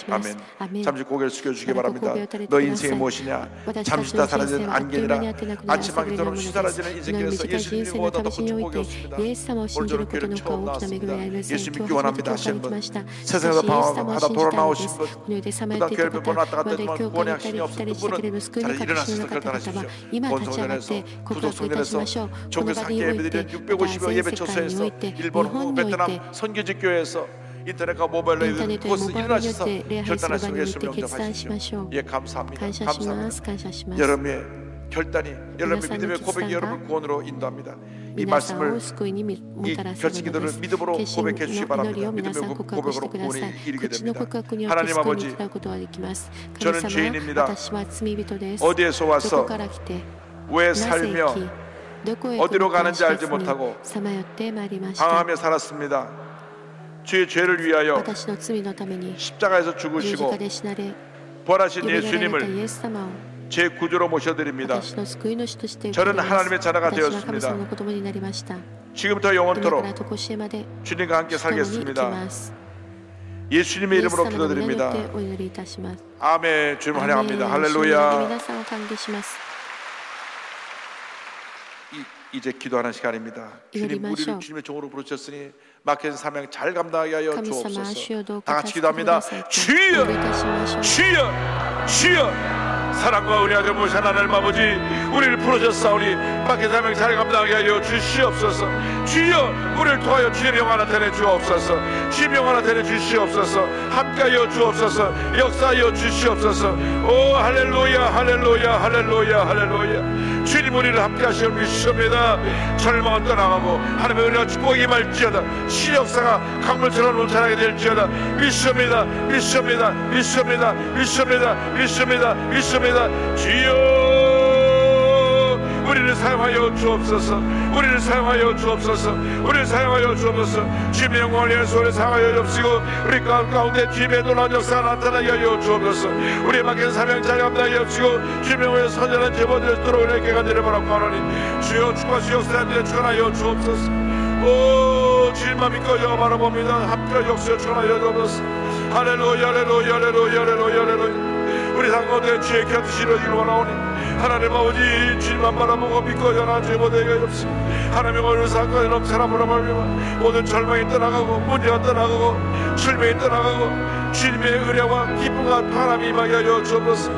S3: 아멘. 잠시 고개를 숙여주시기 바랍니다. 너 인생이 무엇이냐? 잠시 다 사라지는 안개니라. 아침하기 전에 없이 사라지는 인생길에서 예수님이 무엇보다 더 큰 축복이 없습니다. 오늘 저는 교회를 처음 나왔습니다. 예수 믿기 원합니다 하시는 분, 세상에서 방황하다 돌아 나오신 분, 그다음 교회를 몇 번 왔다 갔다 했지만 구원의 확신이 없었던 분은 잘 일어나셔서 결단하십시오. 본성전에서 구속성전에서 종교에서 함께 예배드리는 650여 예배 처소에서 일본, 후, 베트남 선교지 교회에서 인터넷과 모바일로 그것을 일어나셔서 결단하시고 예수를 영접하십시오. 예, 감사합니다. 감사합니다. 여러분의 결단이, 여러분의 믿음의 고백이 여러분을 구원으로 인도합니다. 이 말씀을, 이 결심기도를 믿음으로 고백해 주시기 바랍니다. 믿음의 고백으로 구원이 이르게 됩니다. 하나님 아버지, 저는 죄인입니다. 어디에서 와서 왜 살며 어디로 가는지 알지 못하고 방황하며 살았습니다. 주의 죄를 위하여 십자가에서 죽으시고 부활하신 예수님을 제 구주로 모셔드립니다. 저는 하나님의 자녀가 되었습니다. 지금부터 영원토록 주님과 함께 살겠습니다. 예수님의 이름으로 기도드립니다. 아멘. 주님 환영합니다. 할렐루야. 이제 기도하는 시간입니다. 주님, 우리를 주님의 종으로 부르셨으니 맡겨진 사명 잘 감당하게 하여 주옵소서. 다 같이 기도합니다. 주여, 주여, 주여. 사랑과 은혜가 모신 하나님 아버지, 우리를 부르셨사오니 맡겨진 사명 잘 감당하게 하여 주시옵소서. 주여, 우리를 통하여 주의 영광 나타내 주옵소서. 주의 영광 나타내 주시옵소서. 함께하여 주옵소서. 역사하여 주시옵소서. 오 할렐루야, 할렐루야, 할렐루야, 할렐루야. 주님, 우리를 함께하시어 주시옵니다. 절망은 떠나가고 하나님의 은혜와 축복이 임할지어다. 신의 역사가 강물처럼 넘쳐나게 될지어다. 믿습니다, 믿습니다, 믿습니다, 믿습니다, 믿습니다, 믿습니다. 주여, 우리를 사용하여 주옵소서. 우리를 사용하여 주옵소서. 우리를 사용하여 주옵소서. 주님의 영광을 위해서 우리를 사용하여 주옵시고 우리 가운데 주님의 놀라운 역사가 나타나게 하여 주옵소서. 우리의 맡긴 사명 잘 감당하게 하옵시고 주님의 영광에 선전한 제보들을 들어오게 간절히 바라고 하노니 주여, 축복하시고 역사들에 축원하여 주옵소서. 오 주님만 믿고 저 바라봅니다. 함께 역사에 축원하여 주옵소서. 할렐루야, 할렐루야, 할렐루야, 할렐루야, 할렐루야. 우리 상가운데 주의 곁이 이루어지길 원하오니 하나님 아버지, 주님만 바라보고 믿고 전한 제보되게 해주옵시고 하나님의 오늘 상가에 넘쳐나 보라말미와 모든 절망이 떠나가고 문제가 떠나가고 실명이 떠나가고 주님의 은혜와 기쁨과 바람이 임하게 하여 주옵소서.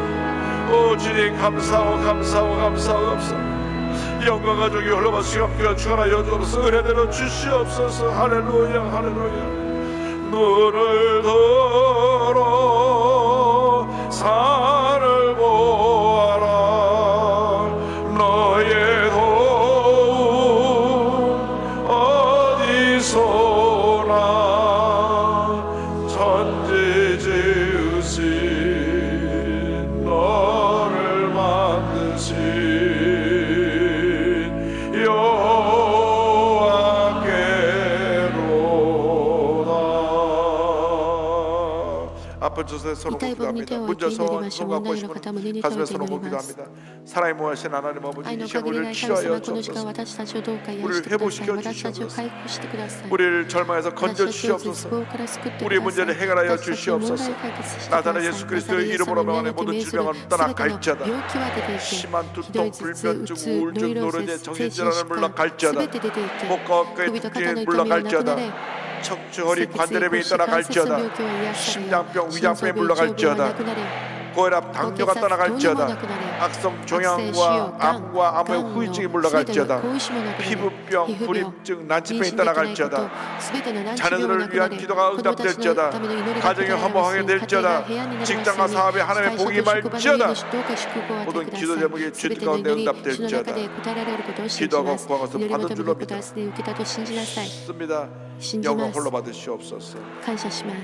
S3: 오 주님, 감사하고 감사하고 감사하고 감사하고 영광과 종이 흘러버시고 함께 축원하여 주옵소서. 은혜대로 주시옵소서. 할렐루야, 할렐루야. 눈을 들어 산을 보아라. 너의 도움 어디서나 천지 지으신 너를 만드신 아픈 저서에 손을 기도합니다. 문제서 손 갖고 싶은 가슴에 손을 기도합니다. 사랑이 무하신 하나님 아버지, 이 시간 우리를 치료하여 주옵소서. 우리를 회복시켜 주시옵소서. 우리를 절망에서 건져 주시옵소서. 우리의 문제를 해결하여 주시옵소서. 나타난 예수 그리스도의 이름으로 명하는 모든 질병은 떠나갈지어다. 심한 두통, 불면증, 우울증, 노른의 정신질환을 물러갈지어다. 목과 어깨의 통증이 물러갈지어다. 척추, 허리, 관절의 병이 떠나갈지어다. 심장병, 위장병이 물러갈지어다. 고혈압, 당뇨가 떠나갈지어다. 악성 종양과 암과 암의 후유증이 물러갈지어다. 피부병, 불임증, 난치병이 떠나갈지어다. 자녀들을 위한 기도가 응답될지어다. 가정이 화목하게 될지어다. 직장과 사업에 하나님의 복이 임할지어다. 모든 기도 제목이 주님 가운데 응답될지어다. 기도하고 구한 것을 받은 줄로 믿습니다. 영광 홀로 받으시옵소서.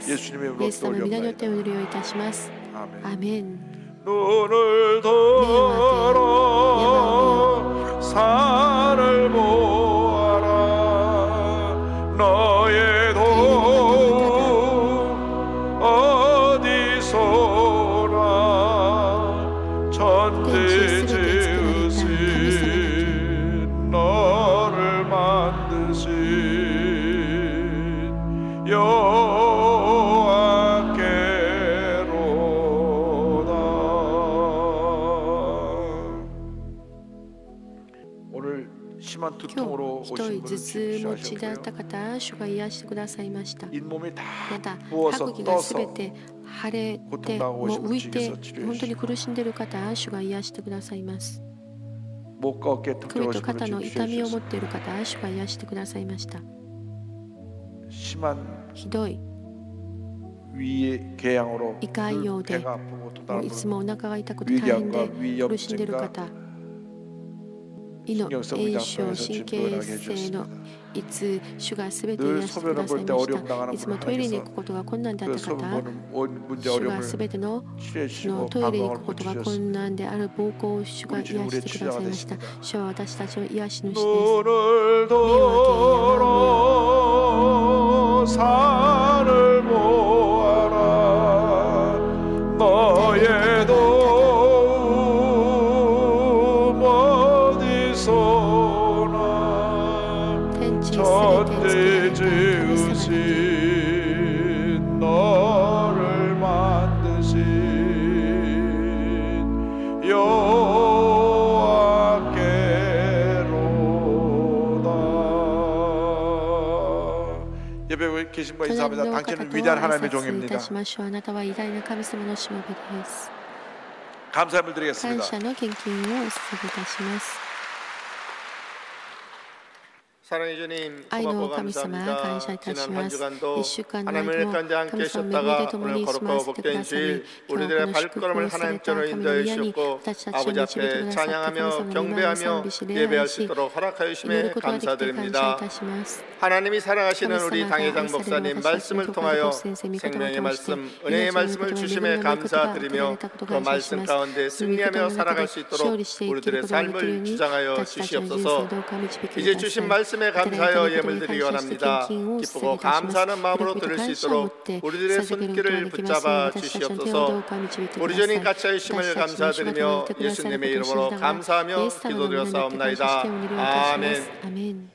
S3: 예수님의 이름으로 기도드립니다. 아멘. 눈을 들어 산을 보아라. 너의 도움 어디서나 천지 지으신 너를 만드신 오늘 심한 두통으로 오신 분을 치유하셨고요. 잇몸이 다 부어서 떠서 고통당하고 오신 분을 치유해서 목과 어깨 통증 오신 분을 치유하셨습니다. 심한 위의 궤양으로 배가 아프고 또 다른 위궤양과 위염증과 신경성 위장병에서 진료를 하게 해주셨습니다. 늘 소변을 볼 때 어려움 당하는 분을 하셔서 그 소변 보는 문제 어려움을 취해주시고 방광을 고쳐주셨습니다. 우리 주님 우리의 치료가 되십니다. 눈을 들어 산을 보아라. 너의 도움 어디서나 천지 지으신 너
S15: 옆에 계신 분 인사합니다. 당신은 위대한 하나님의 종입니다. 감사함을 드리겠습니다.
S16: 사랑해 주님, 고맙고 감사합니다. 지난 한 주간도 하나님을 가운데 함께 계셨다가 오늘 거룩하고 복된 주일 우리들의 발걸음을 하나님께로 인도해 주셨고 아버지 앞에 찬양하며 경배하며 예배할 수 있도록 허락하여 주심에 감사드립니다. 하나님이 사랑하시는 우리 당회장 목사님 말씀을 통하여 생명의 말씀, 은혜의 말씀을 주심에 감사드리며 그 말씀 가운데 승리하며 살아갈 수 있도록 우리들의 삶을 주장하여 주시옵소서. 이제 주신 말씀에 감사하여 예물 드리기 원합니다. 기쁘고 감사하는 마음으로 들을 수 있도록 우리들의 손길을 붙잡아 주시옵소서. 우리 주님 같이 하심을 감사드리며 예수님의 이름으로 감사하며 기도드렸사옵나이다. 아멘.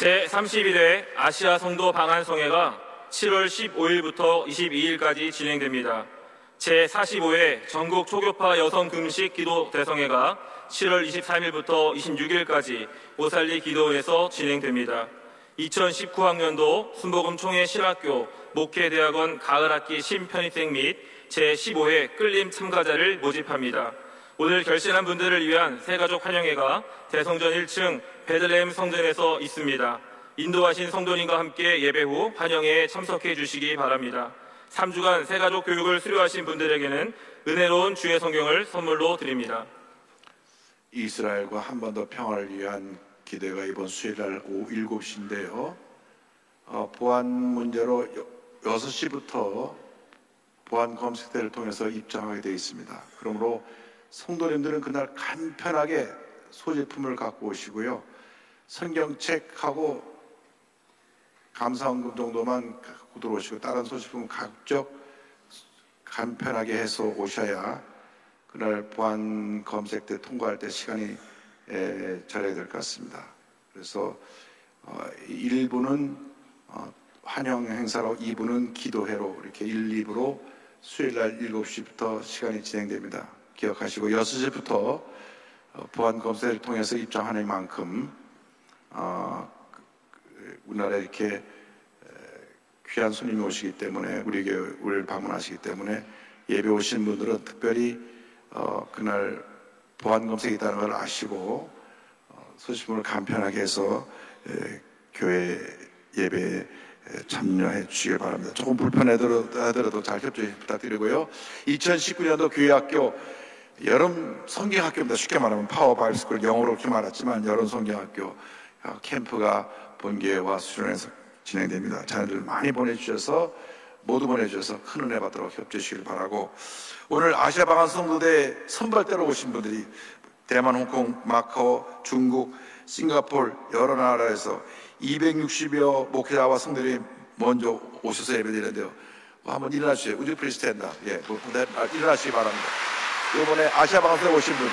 S12: 제31회 아시아 성도 방한송회가 7월 15일부터 22일까지 진행됩니다. 제45회 전국 초교파 여성 금식 기도 대성회가 7월 23일부터 26일까지 오살리 기도원에서 진행됩니다. 2019학년도 순복음 총회 신학교 목회대학원 가을학기 신편입생 및 제15회 끌림 참가자를 모집합니다. 오늘 결신한 분들을 위한 새가족 환영회가 대성전 1층 베들레헴 성전에서 있습니다. 인도하신 성도님과 함께 예배 후 환영회에 참석해 주시기 바랍니다. 3주간 새가족 교육을 수료하신 분들에게는 은혜로운 주의 성경을 선물로 드립니다.
S3: 이스라엘과 한 번 더 평화를 위한 기도가 이번 수요일날 오후 7시인데요. 보안 문제로 6시부터 보안 검색대를 통해서 입장하게 되어 있습니다. 그러므로 성도님들은 그날 간편하게 소지품을 갖고 오시고요. 성경책하고 감사헌금 정도만 갖고 들어오시고 다른 소지품은 가급적 간편하게 해서 오셔야 그날 보안 검색대 통과할 때 시간이 절약이 될 것 같습니다. 그래서 1부는 환영 행사로 2부는 기도회로 이렇게 1, 2부로 수요일날 7시부터 시간이 진행됩니다. 기억하시고 6시부터 보안 검색을 통해서 입장하는 만큼 우리나라에 이렇게 귀한 손님이 오시기 때문에 우리를 방문하시기 때문에 예배 오신 분들은 특별히 그날 보안 검색이 있다는 걸 아시고 소지품을 간편하게 해서 교회 예배에 참여해 주시길 바랍니다. 조금 불편하더라도 잘 협조해 부탁드리고요. 2019년도 교회학교 여름 성경학교입니다. 쉽게 말하면 파워 바이블 스쿨, 영어로 그렇게 말했지만 여름 성경학교 캠프가 본교회와 수련회에서 진행됩니다. 자녀들 많이 모두 보내주셔서 큰 은혜 받도록 협조해 주시길 바라고, 오늘 아시아 방한 성도대 선발대로 오신 분들이 대만, 홍콩, 마카오, 중국, 싱가포르 여러 나라에서 260여 목회자와 성도들이 먼저 오셔서 예배드리는데요. 한번 일어나주세요. 우리 프리스탠다. 일어나시기 바랍니다. 이번에 아시아 방송에 오신 분.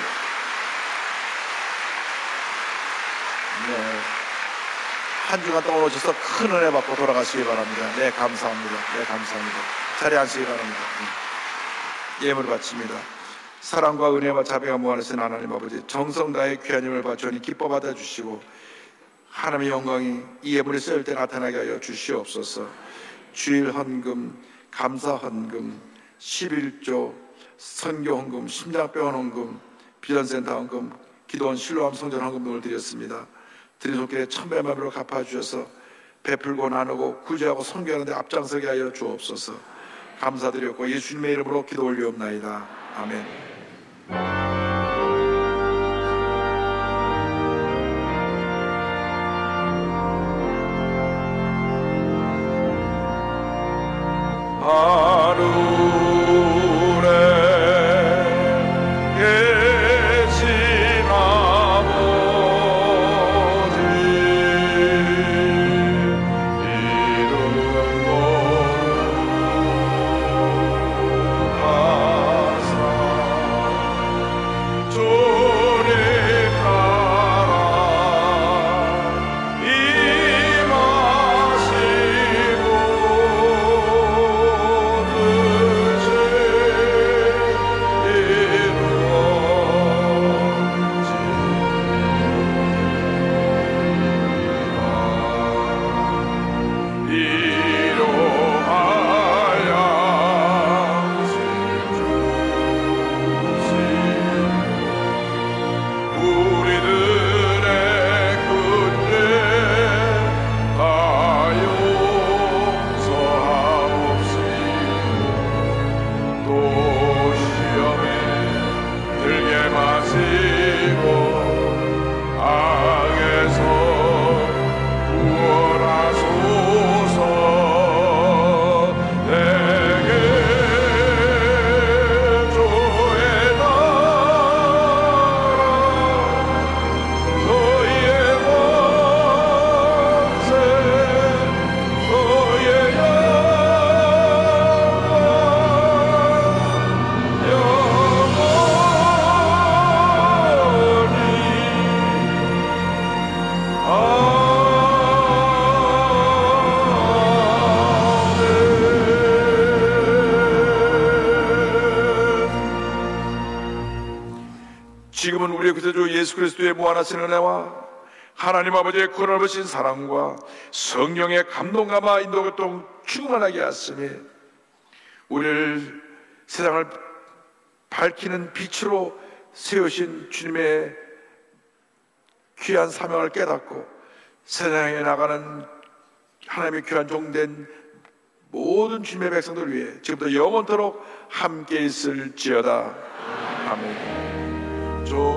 S3: 한 주간 동안 오셔서 큰 은혜 받고 돌아가시기 바랍니다. 네, 감사합니다. 네, 감사합니다. 자리에 앉으시기 바랍니다. 예물 바칩니다. 사랑과 은혜와 자비가 무한하신 하나님 아버지, 정성 다해 귀한 힘을 바쳐니 기뻐 받아주시고 하나님의 영광이 이 예물이 쓰일 때 나타나게 하여 주시옵소서. 주일 헌금, 감사 헌금, 11조, 선교 헌금, 심장병원 헌금, 비전센터 헌금, 기도원 실로암 성전 헌금 등을 드렸습니다. 드린 손길에 천배만으로 갚아주셔서 베풀고 나누고 구제하고 선교하는 데 앞장서게 하여 주옵소서. 감사드렸고 예수님의 이름으로 기도 올리옵나이다. 아멘.
S15: 지금은 우리의 구세주 예수 그리스도의 무한하신 은혜와 하나님 아버지의 권한없으신 사랑과 성령의 감동감화 인도교통 충만하게 하시니 우리를 세상을 밝히는 빛으로 세우신 주님의 귀한 사명을 깨닫고 세상에 나가는 하나님의 귀한 종된 모든 주님의 백성들을 위해 지금부터 영원토록 함께 있을지어다. 아멘. 조심